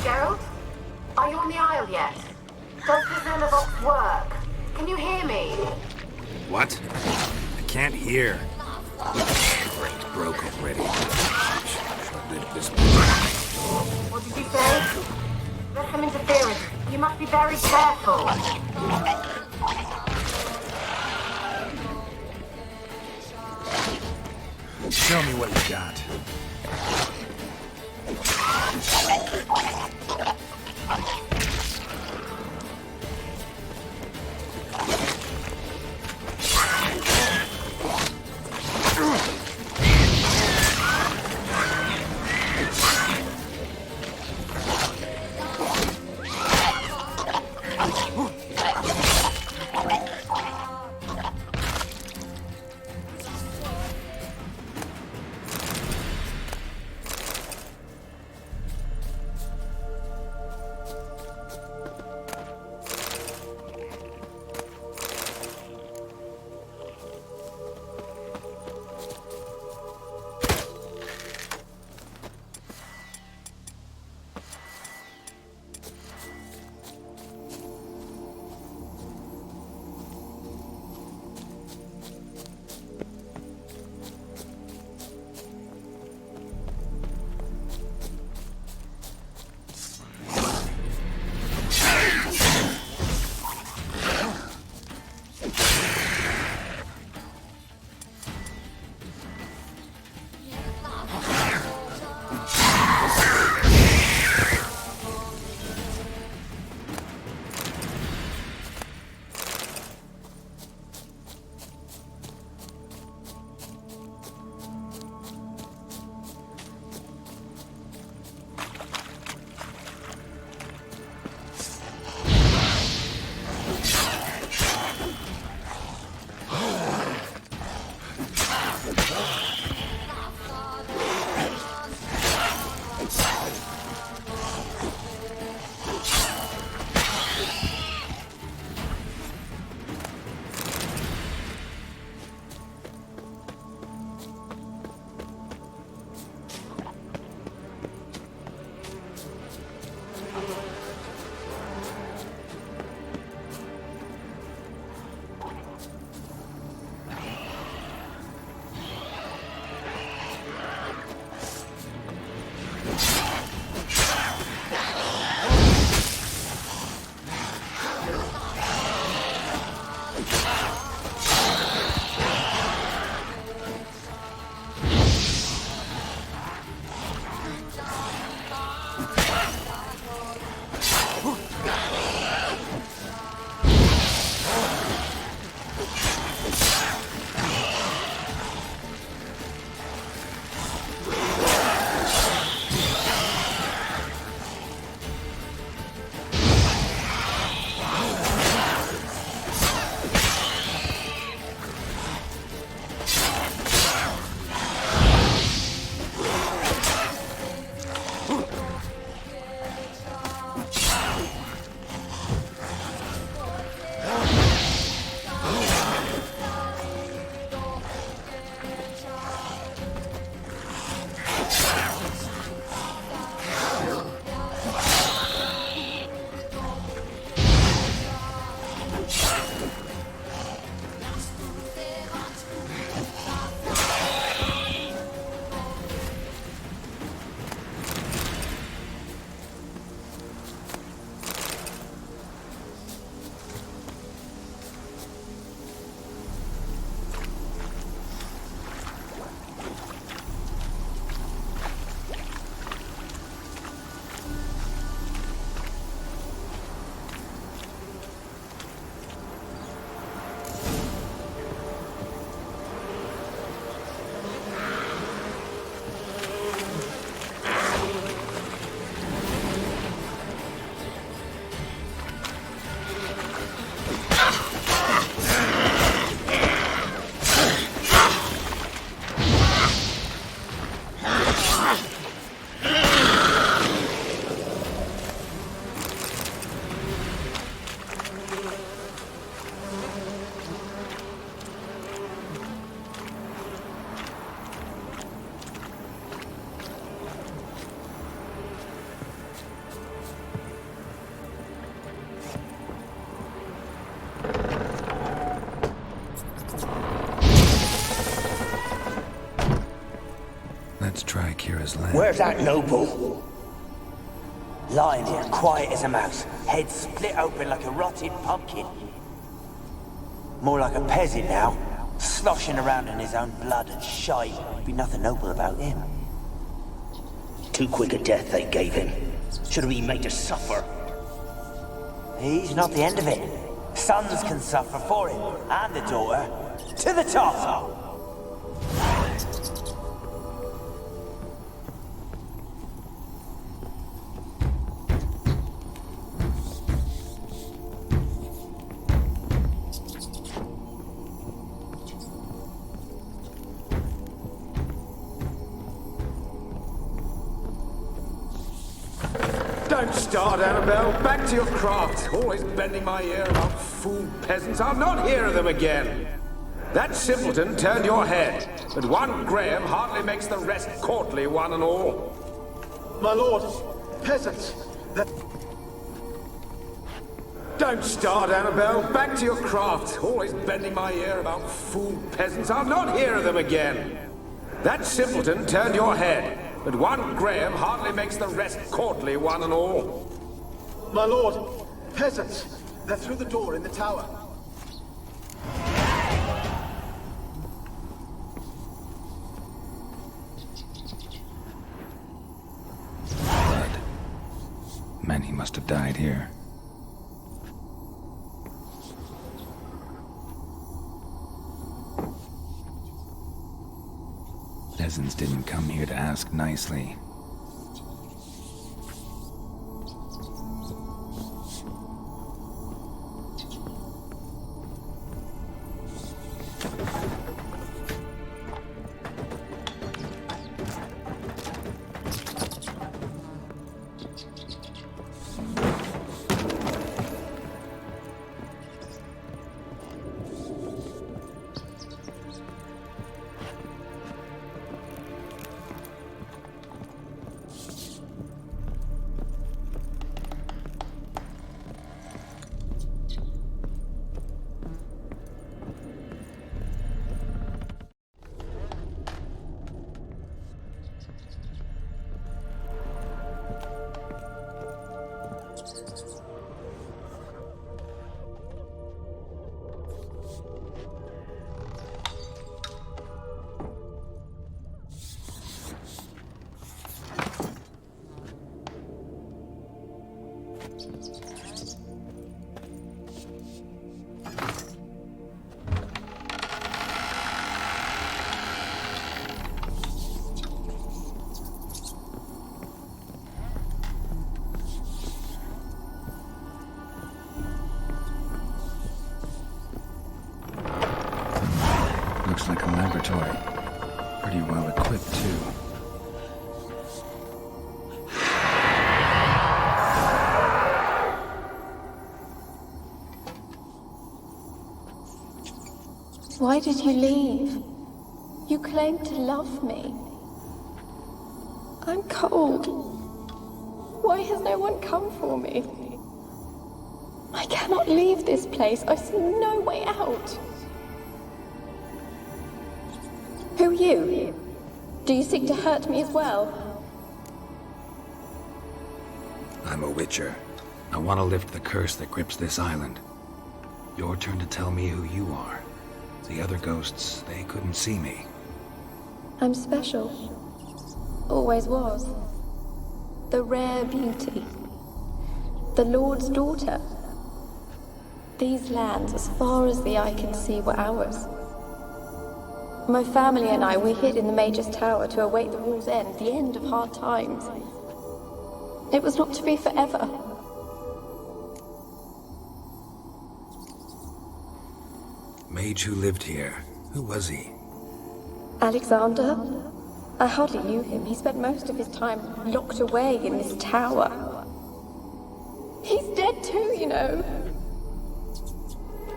Geralt? Are you on the Isle yet? Does the Xenovox work? Can you hear me? What? I can't hear. Brain's broke already. What did you say? There's some interference. You must be very careful. Show me what you got. Let's try Kiera's land. Where's that noble? Lying here, quiet as a mouse, head split open like a rotted pumpkin. More like a peasant now, sloshing around in his own blood and shite. Be nothing noble about him. Too quick a death they gave him. Should have been made to suffer. He's not the end of it. Sons can suffer for him, and the daughter. To the top! Don't start, Annabelle. Back to your craft. Always bending my ear about fool peasants. I'll not hear of them again. That simpleton turned your head, but one Graham hardly makes the rest courtly, one and all. My lord, peasants, Don't start, Annabelle. Back to your craft. Always bending my ear about fool peasants. I'll not hear of them again. That simpleton turned your head, but one Graham hardly makes the rest courtly, one and all. My lord, peasants, they're through the door in the tower. Blood. Many must have died here. Peasants didn't come here to ask nicely. Looks like a laboratory. Pretty well equipped, too. Why did you leave? You claimed to love me. I'm cold. Why has no one come for me? I cannot leave this place. I see no way out. Who are you? Do you seek to hurt me as well? I'm a witcher. I want to lift the curse that grips this island. Your turn to tell me who you are. The other ghosts, they couldn't see me. I'm special. Always was. The rare beauty. The Lord's daughter. These lands, as far as the eye can see, were ours. My family and I, we hid in the Major's Tower to await the war's end, the end of hard times. It was not to be forever. Mage who lived here. Who was he? Alexander? I hardly knew him. He spent most of his time locked away in this tower. He's dead too, you know.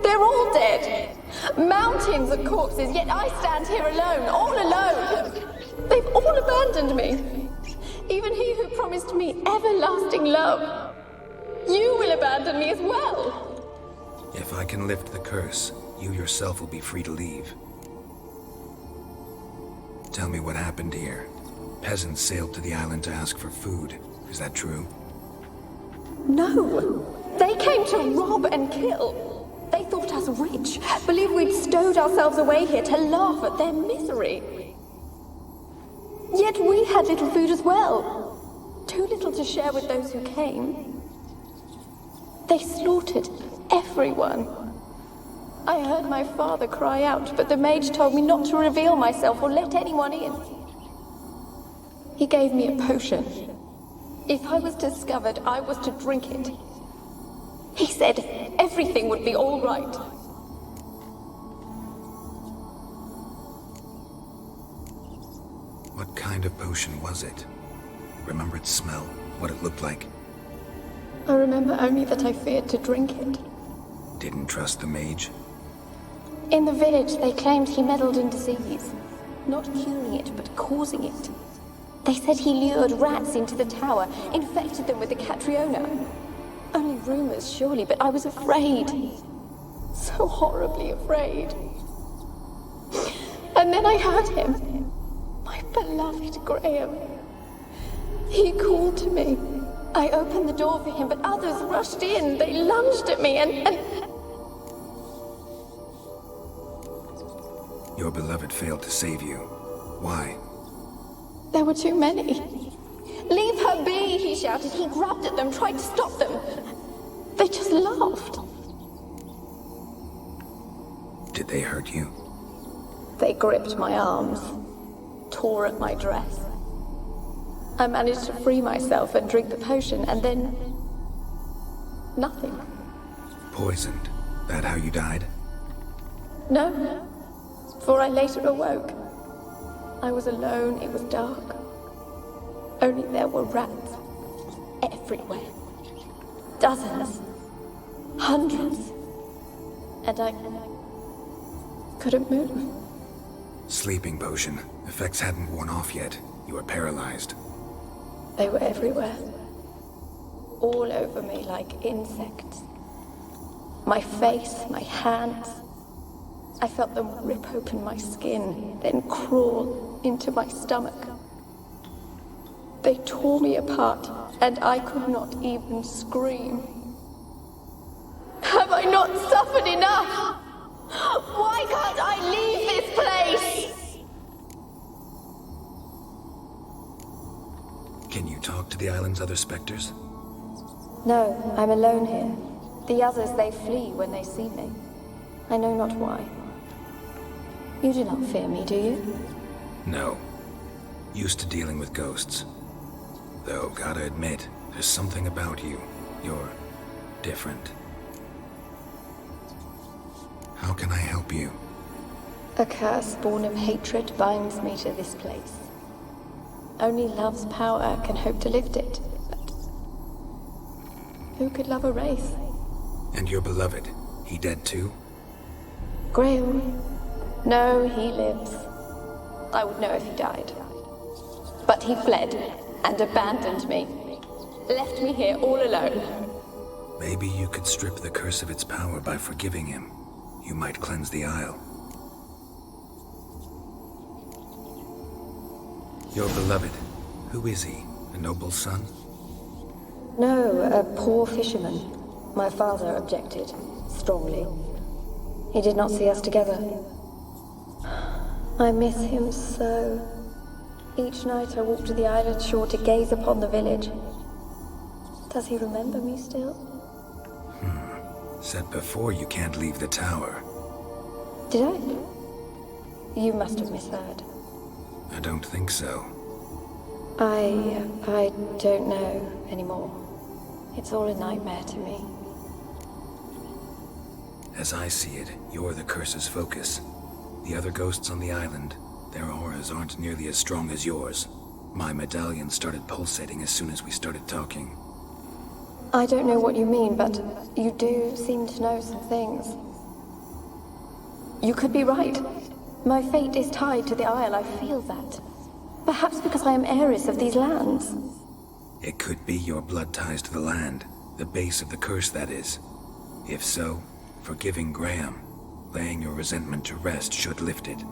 They're all dead. Mountains of corpses, yet I stand here alone, all alone. They've all abandoned me. Even he who promised me everlasting love. You will abandon me as well. If I can lift the curse, you yourself will be free to leave. Tell me what happened here. Peasants sailed to the island to ask for food. Is that true? No! They came to rob and kill. They thought us rich, believed we'd stowed ourselves away here to laugh at their misery. Yet we had little food as well. Too little to share with those who came. They slaughtered everyone. I heard my father cry out, but the mage told me not to reveal myself or let anyone in. He gave me a potion. If I was discovered, I was to drink it. He said everything would be all right. What kind of potion was it? Remember its smell? What it looked like? I remember only that I feared to drink it. Didn't trust the mage? In the village, they claimed he meddled in disease. Not curing it, but causing it. They said he lured rats into the tower, infected them with the Catriona. Only rumors, surely, but I was afraid. So horribly afraid. And then I heard him. My beloved Graham. He called to me. I opened the door for him, but others rushed in. They lunged at me and... Your beloved failed to save you. Why? There were too many. Leave her be, he shouted. He grabbed at them, tried to stop them. They just laughed. Did they hurt you? They gripped my arms, tore at my dress. I managed to free myself and drink the potion, and then... nothing. Poisoned? That how you died? No, for I later awoke. I was alone, it was dark. Only there were rats. Everywhere. Dozens. Hundreds. And I couldn't move. Sleeping potion. Effects hadn't worn off yet. You were paralyzed. They were everywhere. All over me like insects. My face, my hands. I felt them rip open my skin, then crawl into my stomach. They tore me apart, and I could not even scream. Have I not suffered enough? Why can't I leave this place? Can you talk to the island's other specters? No, I'm alone here. The others, they flee when they see me. I know not why. You do not fear me, do you? No. Used to dealing with ghosts. Though, gotta admit, there's something about you. You're different. How can I help you? A curse born of hatred binds me to this place. Only love's power can hope to lift it. But who could love a race? And your beloved, he dead too? Graham? No, he lives. I would know if he died. But he fled and abandoned me. Left me here all alone. Maybe you could strip the curse of its power by forgiving him. You might cleanse the Isle. Your beloved, who is he? A noble son? No, a poor fisherman. My father objected, strongly. He did not see us together. I miss him so. Each night I walk to the island shore to gaze upon the village. Does he remember me still? Said before you can't leave the tower. Did I? You must have misheard. I don't think so. I don't know anymore. It's all a nightmare to me. As I see it, you're the curse's focus. The other ghosts on the island, their auras aren't nearly as strong as yours. My medallion started pulsating as soon as we started talking. I don't know what you mean, but you do seem to know some things. You could be right. My fate is tied to the Isle, I feel that. Perhaps because I am heiress of these lands. It could be your blood ties to the land, the base of the curse, that is. If so, forgiving Graham, laying your resentment to rest should lift it.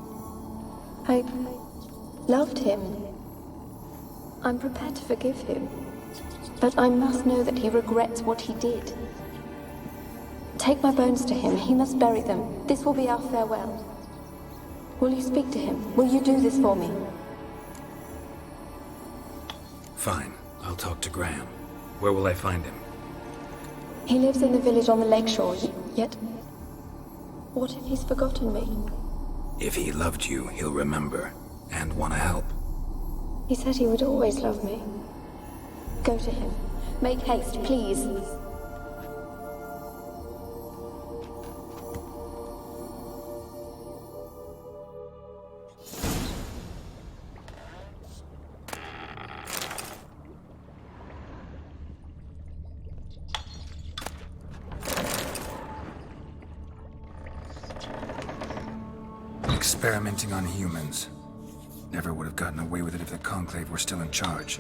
I loved him. I'm prepared to forgive him. But I must know that he regrets what he did. Take my bones to him. He must bury them. This will be our farewell. Will you speak to him? Will you do this for me? Fine. I'll talk to Graham. Where will I find him? He lives in the village on the lakeshore, yet... What if he's forgotten me? If he loved you, he'll remember. And want to help. He said he would always love me. Go to him. Make haste, please. Experimenting on humans. Never would have gotten away with it if the Conclave were still in charge.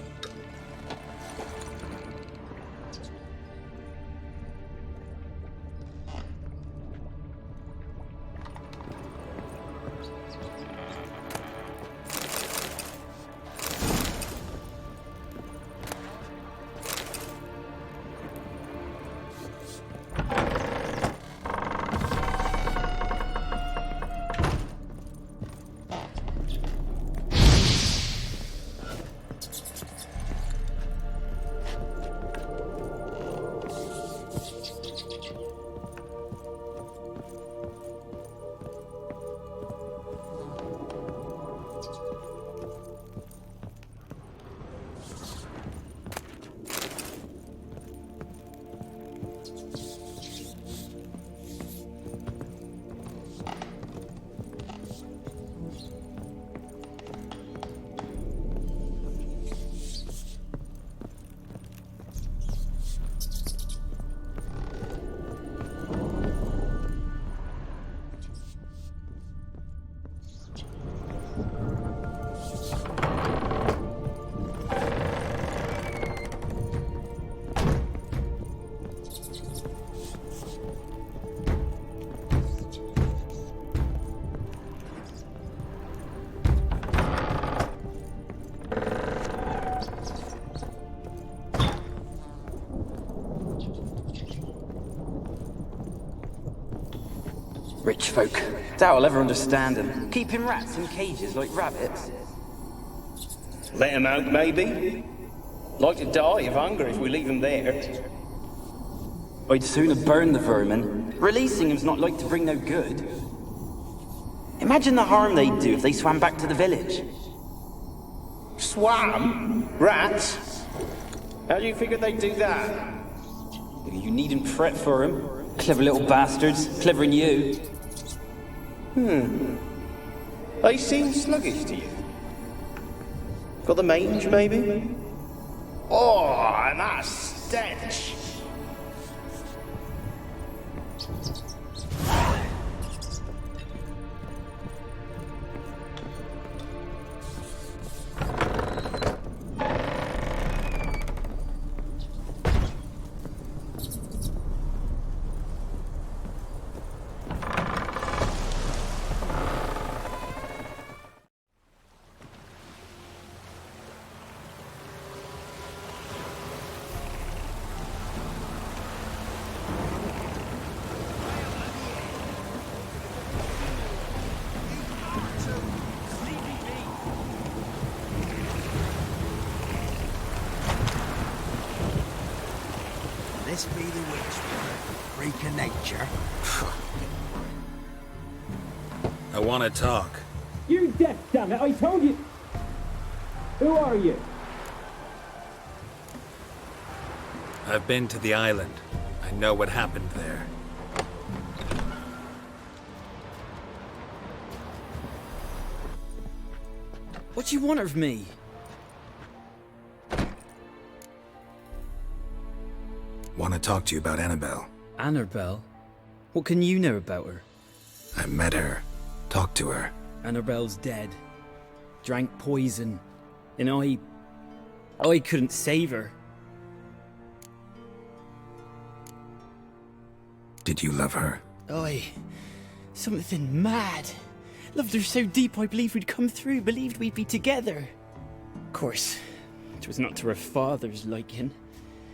Rich folk. Doubt I'll ever understand them. Keeping rats in cages like rabbits. Let them out, maybe? Like to die of hunger if we leave them there. I'd sooner burn the vermin. Releasing them's not like to bring no good. Imagine the harm they'd do if they swam back to the village. Swam? Rats? How do you figure they'd do that? You needn't fret for them. Clever little bastards. Clever than you. They seem sluggish to you. Got the mange, maybe? Oh, and that stench! This be the witch, freak of nature. I want to talk. You're deaf, damn it! I told you. Who are you? I've been to the island. I know what happened there. What do you want of me? Want to talk to you about Annabelle. Annabelle? What can you know about her? I met her. Talked to her. Annabelle's dead. Drank poison. And I couldn't save her. Did you love her? Something mad. Loved her so deep I believed we'd come through, believed we'd be together. Of course, 'Twas not to her father's liking.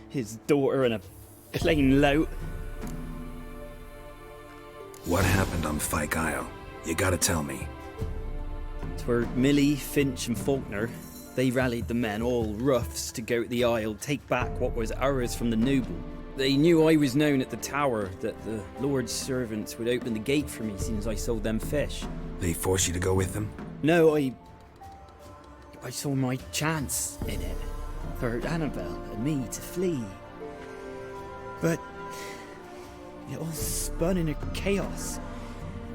His daughter and a plain lout. What happened on Fyke Isle? You gotta tell me. 'Twere Millie, Finch and Faulkner. They rallied the men, all roughs, to go to the Isle, take back what was ours from the noble. They knew I was known at the tower, that the Lord's servants would open the gate for me since I sold them fish. They forced you to go with them? No, I saw my chance in it, for Annabelle and me to flee. But it all spun in a chaos.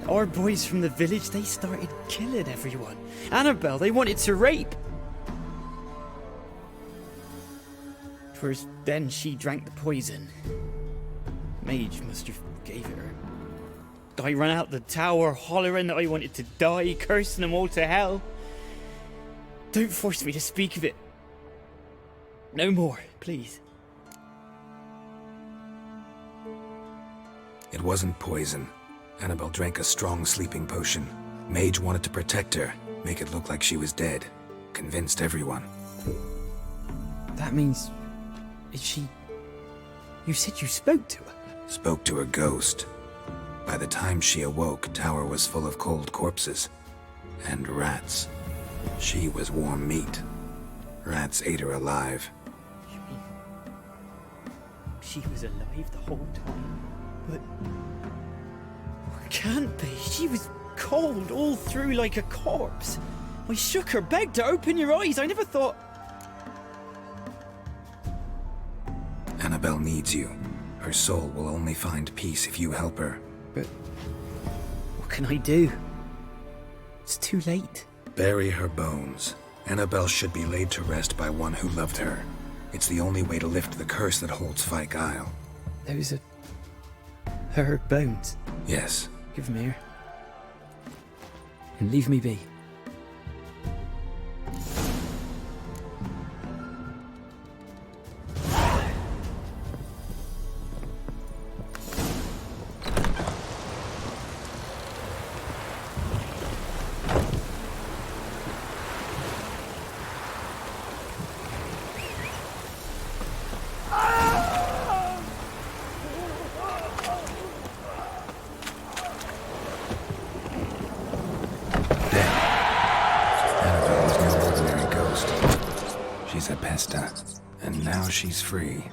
Our boys from the village, they started killing everyone. Annabelle, they wanted to rape. 'Twas then she drank the poison. Mage must have gave it her. I ran out the tower hollering that I wanted to die, cursing them all to hell. Don't force me to speak of it. No more, please. It wasn't poison. Annabelle drank a strong sleeping potion. Mage wanted to protect her, make it look like she was dead. Convinced everyone. That means... is she... You said you spoke to her? Spoke to her ghost. By the time she awoke, Tower was full of cold corpses. And rats. She was warm meat. Rats ate her alive. You mean... she was alive the whole time? But... can't be. She was cold all through like a corpse. I shook her, begged her, open your eyes. I never thought... Annabelle needs you. Her soul will only find peace if you help her. But... what can I do? It's too late. Bury her bones. Annabelle should be laid to rest by one who loved her. It's the only way to lift the curse that holds Fyke Isle. Those are... her bones? Yes. Give them here. And leave me be. And now she's free.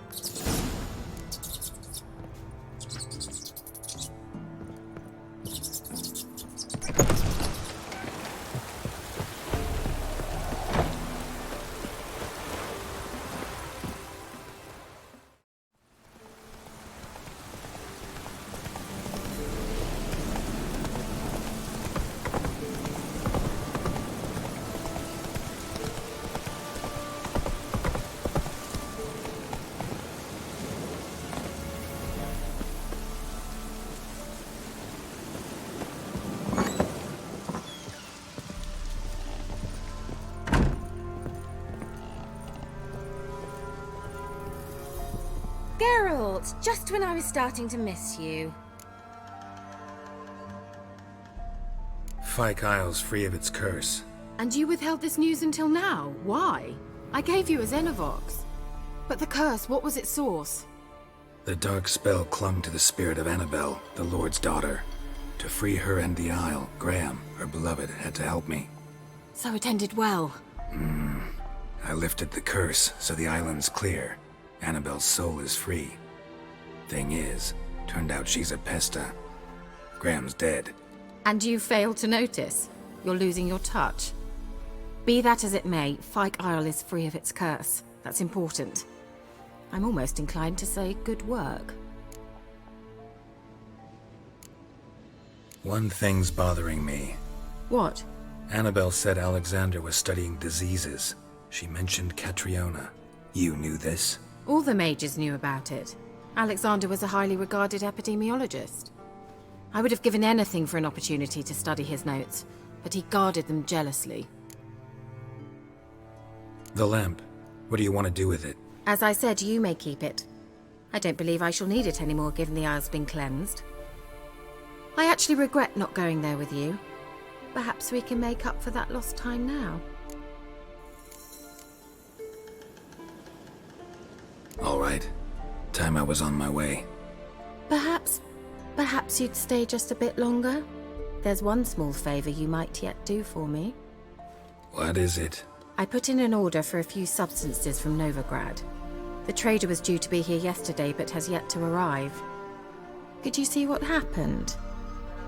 Geralt, just when I was starting to miss you. Fyke Isle's free of its curse. And you withheld this news until now? Why? I gave you a Xenovox. But the curse, what was its source? The dark spell clung to the spirit of Annabelle, the Lord's daughter. To free her and the Isle, Graham, her beloved, had to help me. So it ended well. I lifted the curse, so the island's clear. Annabelle's soul is free. Thing is, turned out she's a pesta. Graham's dead. And you failed to notice? You're losing your touch. Be that as it may, Fyke Isle is free of its curse. That's important. I'm almost inclined to say good work. One thing's bothering me. What? Annabelle said Alexander was studying diseases. She mentioned Catriona. You knew this? All the mages knew about it. Alexander was a highly regarded epidemiologist. I would have given anything for an opportunity to study his notes, but he guarded them jealously. The lamp. What do you want to do with it? As I said, you may keep it. I don't believe I shall need it anymore, given the Isle's been cleansed. I actually regret not going there with you. Perhaps we can make up for that lost time now. All right. Time I was on my way. Perhaps you'd stay just a bit longer? There's one small favor you might yet do for me. What is it? I put in an order for a few substances from Novigrad. The trader was due to be here yesterday, but has yet to arrive. Could you see what happened?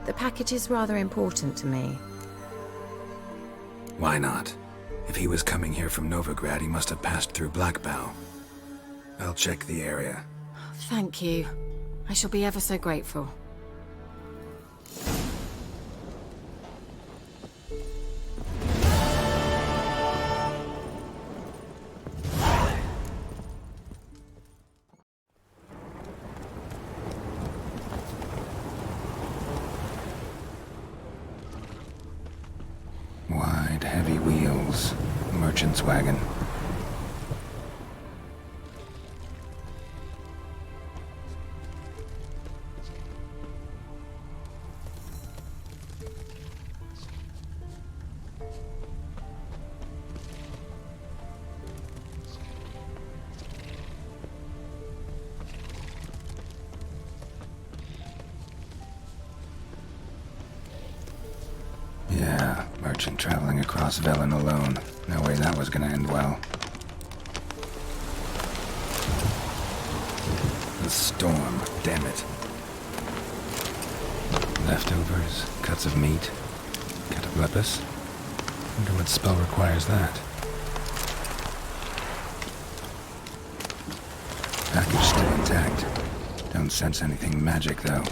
The package is rather important to me. Why not? If he was coming here from Novigrad, he must have passed through Blackbow. I'll check the area. Thank you. I shall be ever so grateful. Wide, heavy wheels. Merchant's wagon. Yeah, merchant traveling across Velen alone. No way that was gonna end well. The storm, damn it. Leftovers, cuts of meat, cataplepis. Wonder what spell requires that. Package still intact. Don't sense anything magic, though.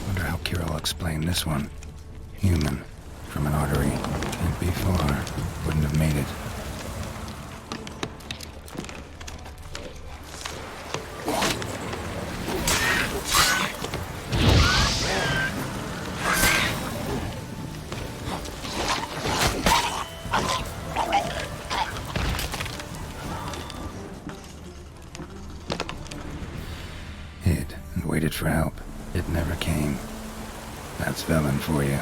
Wonder how Kiera will explain this one. Human. From an artery. Can't be far. Wouldn't have made it. Hid and waited for help. It never came. That's Velen for you.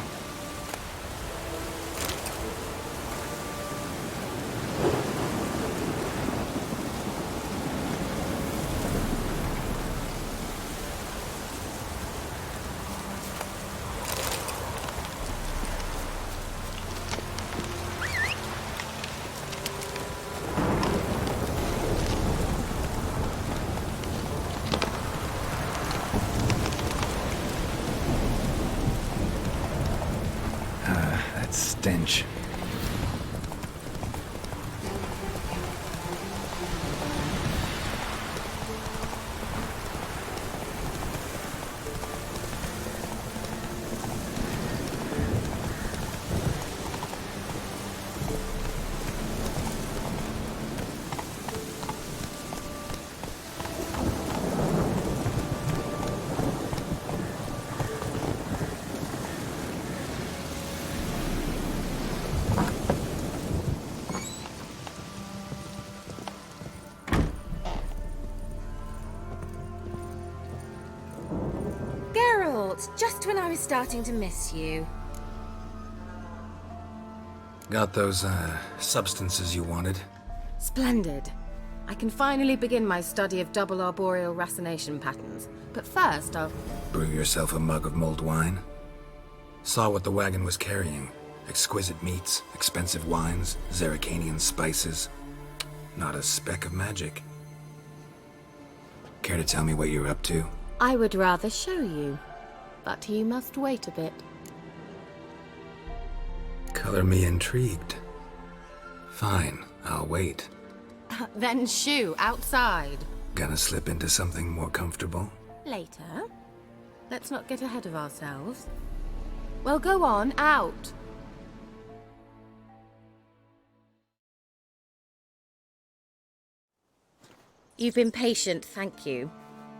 That stench. Geralt, just when I was starting to miss you. Got those, substances you wanted? Splendid. I can finally begin my study of double arboreal racination patterns. But first, I'll... Brew yourself a mug of mulled wine? Saw what the wagon was carrying. Exquisite meats, expensive wines, Zerrikanian spices. Not a speck of magic. Care to tell me what you're up to? I would rather show you, but you must wait a bit. Color me intrigued. Fine, I'll wait. Then shoo, outside. Gonna slip into something more comfortable? Later. Let's not get ahead of ourselves. Well, go on, out. You've been patient, thank you.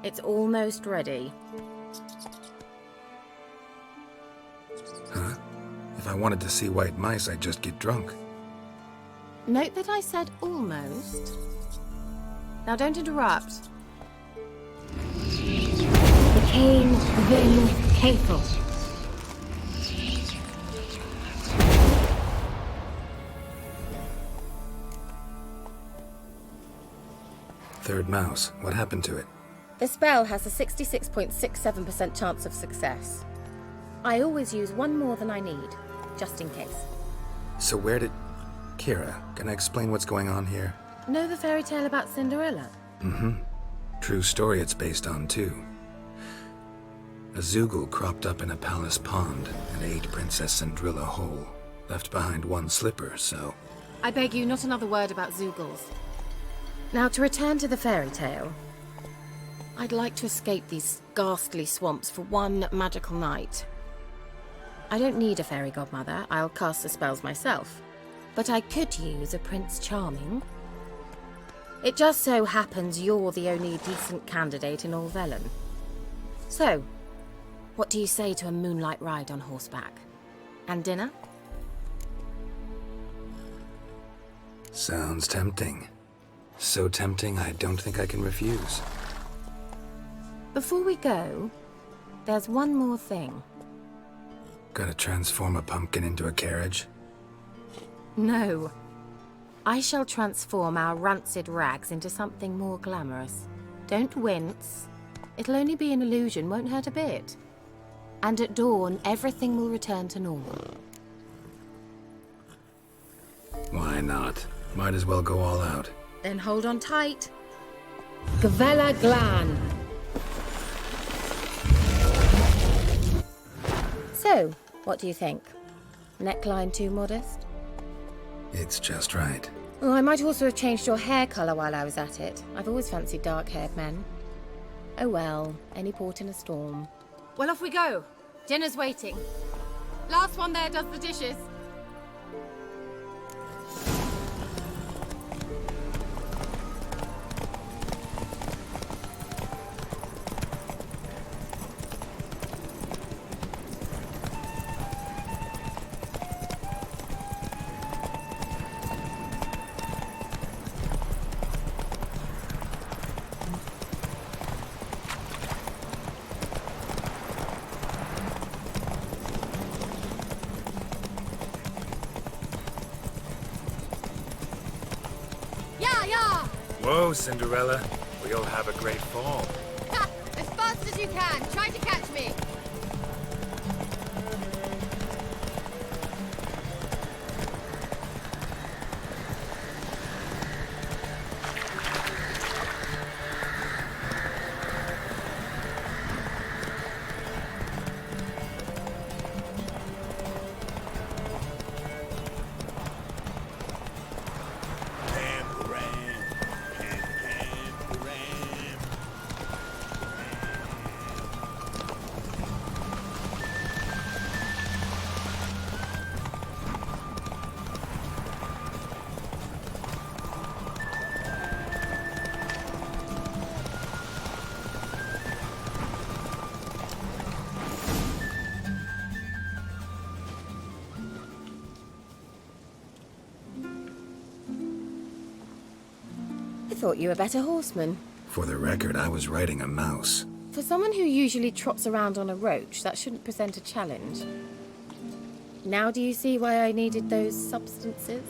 It's almost ready. Huh? If I wanted to see white mice, I'd just get drunk. Note that I said almost. Now don't interrupt. The King Foltest. third mouse. What happened to it? The spell has a 66.67% chance of success. I always use one more than I need, just in case. So where did... Kiera, can I explain what's going on here? Know the fairy tale about Cinderella? Mm-hmm. True story it's based on, too. A Zoogle cropped up in a palace pond and ate Princess Cinderella whole. Left behind one slipper, so... I beg you, not another word about Zoogles. Now, to return to the fairy tale, I'd like to escape these ghastly swamps for one magical night. I don't need a fairy godmother, I'll cast the spells myself. But I could use a Prince Charming. It just so happens you're the only decent candidate in all Velen. So, what do you say to a moonlight ride on horseback? And dinner? Sounds tempting. So tempting, I don't think I can refuse. Before we go, there's one more thing. Gotta transform a pumpkin into a carriage? No. I shall transform our rancid rags into something more glamorous. Don't wince. It'll only be an illusion, won't hurt a bit. And at dawn, everything will return to normal. Why not? Might as well go all out. Then hold on tight. Gavella Glan. So, what do you think? Neckline too modest? It's just right. Oh, I might also have changed your hair colour while I was at it. I've always fancied dark-haired men. Oh well, any port in a storm. Well, off we go. Dinner's waiting. Last one there does the dishes. Whoa, Cinderella. We'll have a great fall. Ha! As fast as you can. Try to catch me. I thought you were a better horseman. For the record, I was riding a mouse. For someone who usually trots around on a roach, that shouldn't present a challenge. Now do you see why I needed those substances?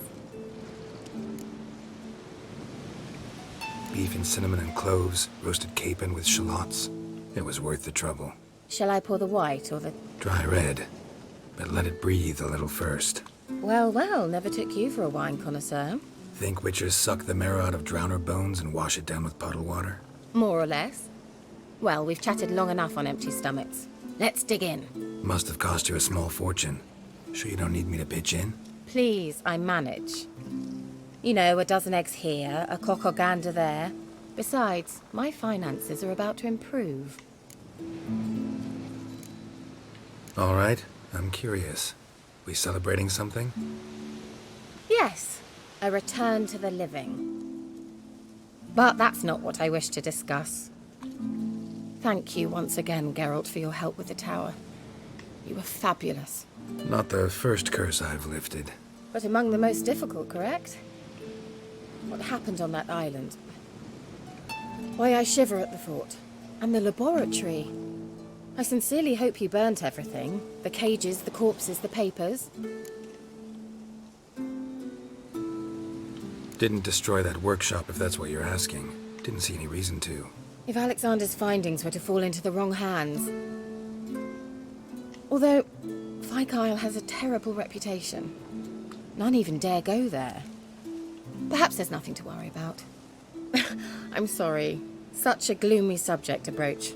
Beef and cinnamon and cloves, roasted capon with shallots. It was worth the trouble. Shall I pour the white or the... Dry red, but let it breathe a little first. Well, well, never took you for a wine connoisseur. Think witchers suck the marrow out of drowner bones and wash it down with puddle water? More or less. Well, we've chatted long enough on empty stomachs. Let's dig in. Must have cost you a small fortune. Sure you don't need me to pitch in? Please, I manage. You know, a dozen eggs here, a cock or gander there. Besides, my finances are about to improve. All right, I'm curious. We celebrating something? Yes, a return to the living. But that's not what I wish to discuss. Thank you once again, Geralt, for your help with the tower. You were fabulous. Not the first curse I've lifted. But among the most difficult, correct? What happened on that island? Why, I shiver at the thought. And the laboratory. I sincerely hope you burnt everything. The cages, the corpses, the papers. Didn't destroy that workshop, if that's what you're asking. Didn't see any reason to. If Alexander's findings were to fall into the wrong hands... Although, Fyke Isle has a terrible reputation. None even dare go there. Perhaps there's nothing to worry about. I'm sorry. Such a gloomy subject to broach.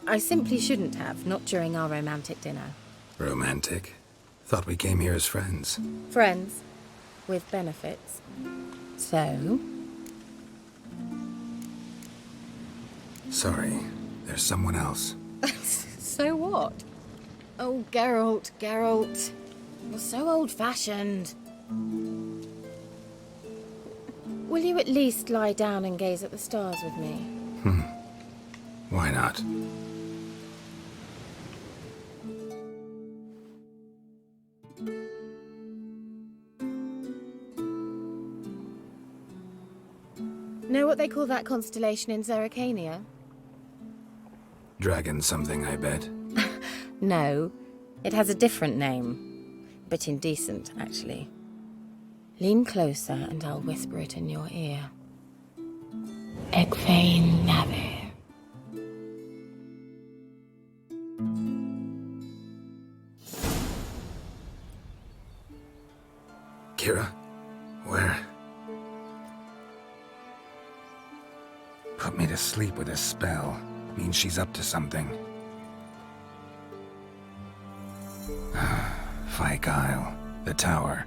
I simply shouldn't have, not during our romantic dinner. Romantic? Thought we came here as friends. Friends. With benefits. So? Sorry, there's someone else. So what? Oh, Geralt, Geralt. You're so old-fashioned. Will you at least lie down and gaze at the stars with me? Why not? Know what they call that constellation in Zerrikania? Dragon something, I bet. No, it has a different name. Bit indecent, actually. Lean closer and I'll whisper it in your ear. Egfain Nave. Kiera? Where? Put me to sleep with a spell. Means she's up to something. Fyke Isle. The tower.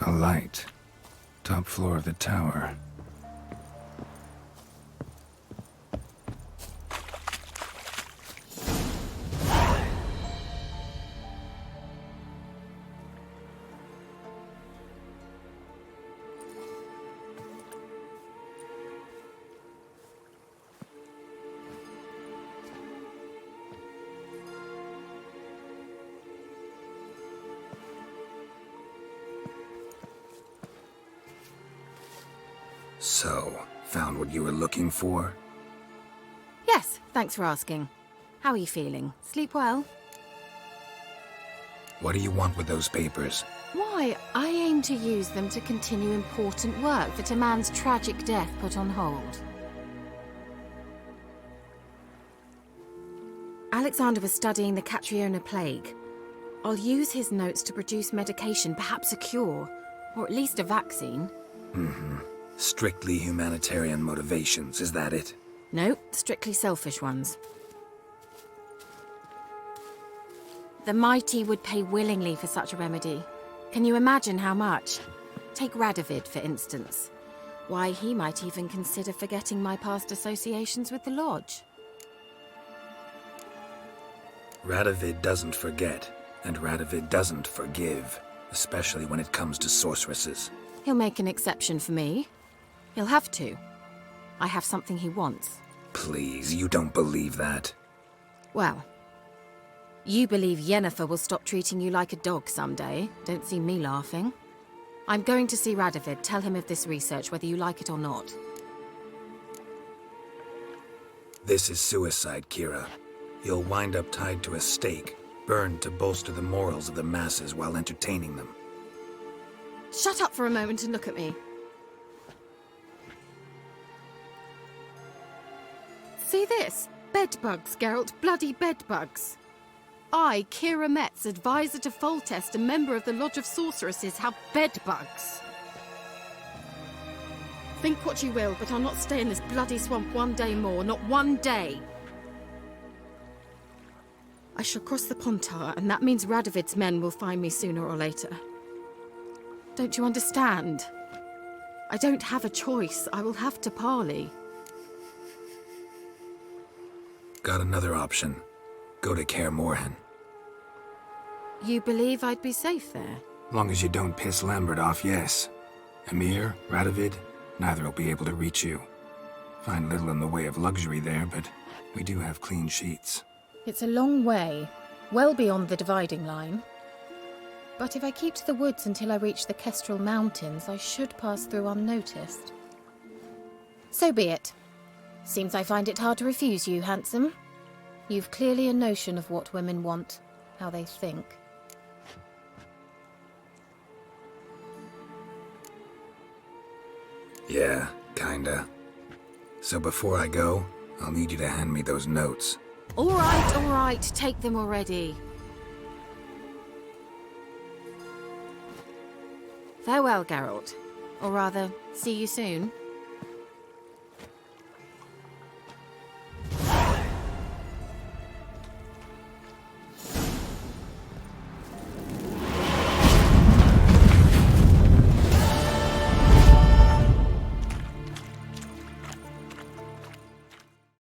A light. Top floor of the tower. So, found what you were looking for? Yes, thanks for asking. How are you feeling? Sleep well? What do you want with those papers? Why, I aim to use them to continue important work that a man's tragic death put on hold. Alexander was studying the Catriona plague. I'll use his notes to produce medication, perhaps a cure, or at least a vaccine. Strictly humanitarian motivations, is that it? No, strictly selfish ones. The mighty would pay willingly for such a remedy. Can you imagine how much? Take Radovid, for instance. Why, he might even consider forgetting my past associations with the Lodge. Radovid doesn't forget, and Radovid doesn't forgive, especially when it comes to sorceresses. He'll make an exception for me. He'll have to. I have something he wants. Please, you don't believe that. Well, you believe Yennefer will stop treating you like a dog someday. Don't see me laughing. I'm going to see Radovid, tell him of this research, whether you like it or not. This is suicide, Kiera. You'll wind up tied to a stake, burned to bolster the morals of the masses while entertaining them. Shut up for a moment and look at me. See this? Bedbugs, Geralt. Bloody bedbugs. I, Kiera Metz, advisor to Foltest, a member of the Lodge of Sorceresses, have bedbugs. Think what you will, but I'll not stay in this bloody swamp one day more. Not one day. I shall cross the Pontar, and that means Radovid's men will find me sooner or later. Don't you understand? I don't have a choice. I will have to parley. Got another option. Go to Kaer Morhen. You believe I'd be safe there? Long as you don't piss Lambert off, yes. Emir, Radovid, neither will be able to reach you. Find little in the way of luxury there, but we do have clean sheets. It's a long way, well beyond the dividing line. But if I keep to the woods until I reach the Kestrel Mountains, I should pass through unnoticed. So be it. Seems I find it hard to refuse you, handsome. You've clearly a notion of what women want, how they think. Yeah, kinda. So before I go, I'll need you to hand me those notes. All right, take them already. Farewell, Geralt. Or rather, see you soon.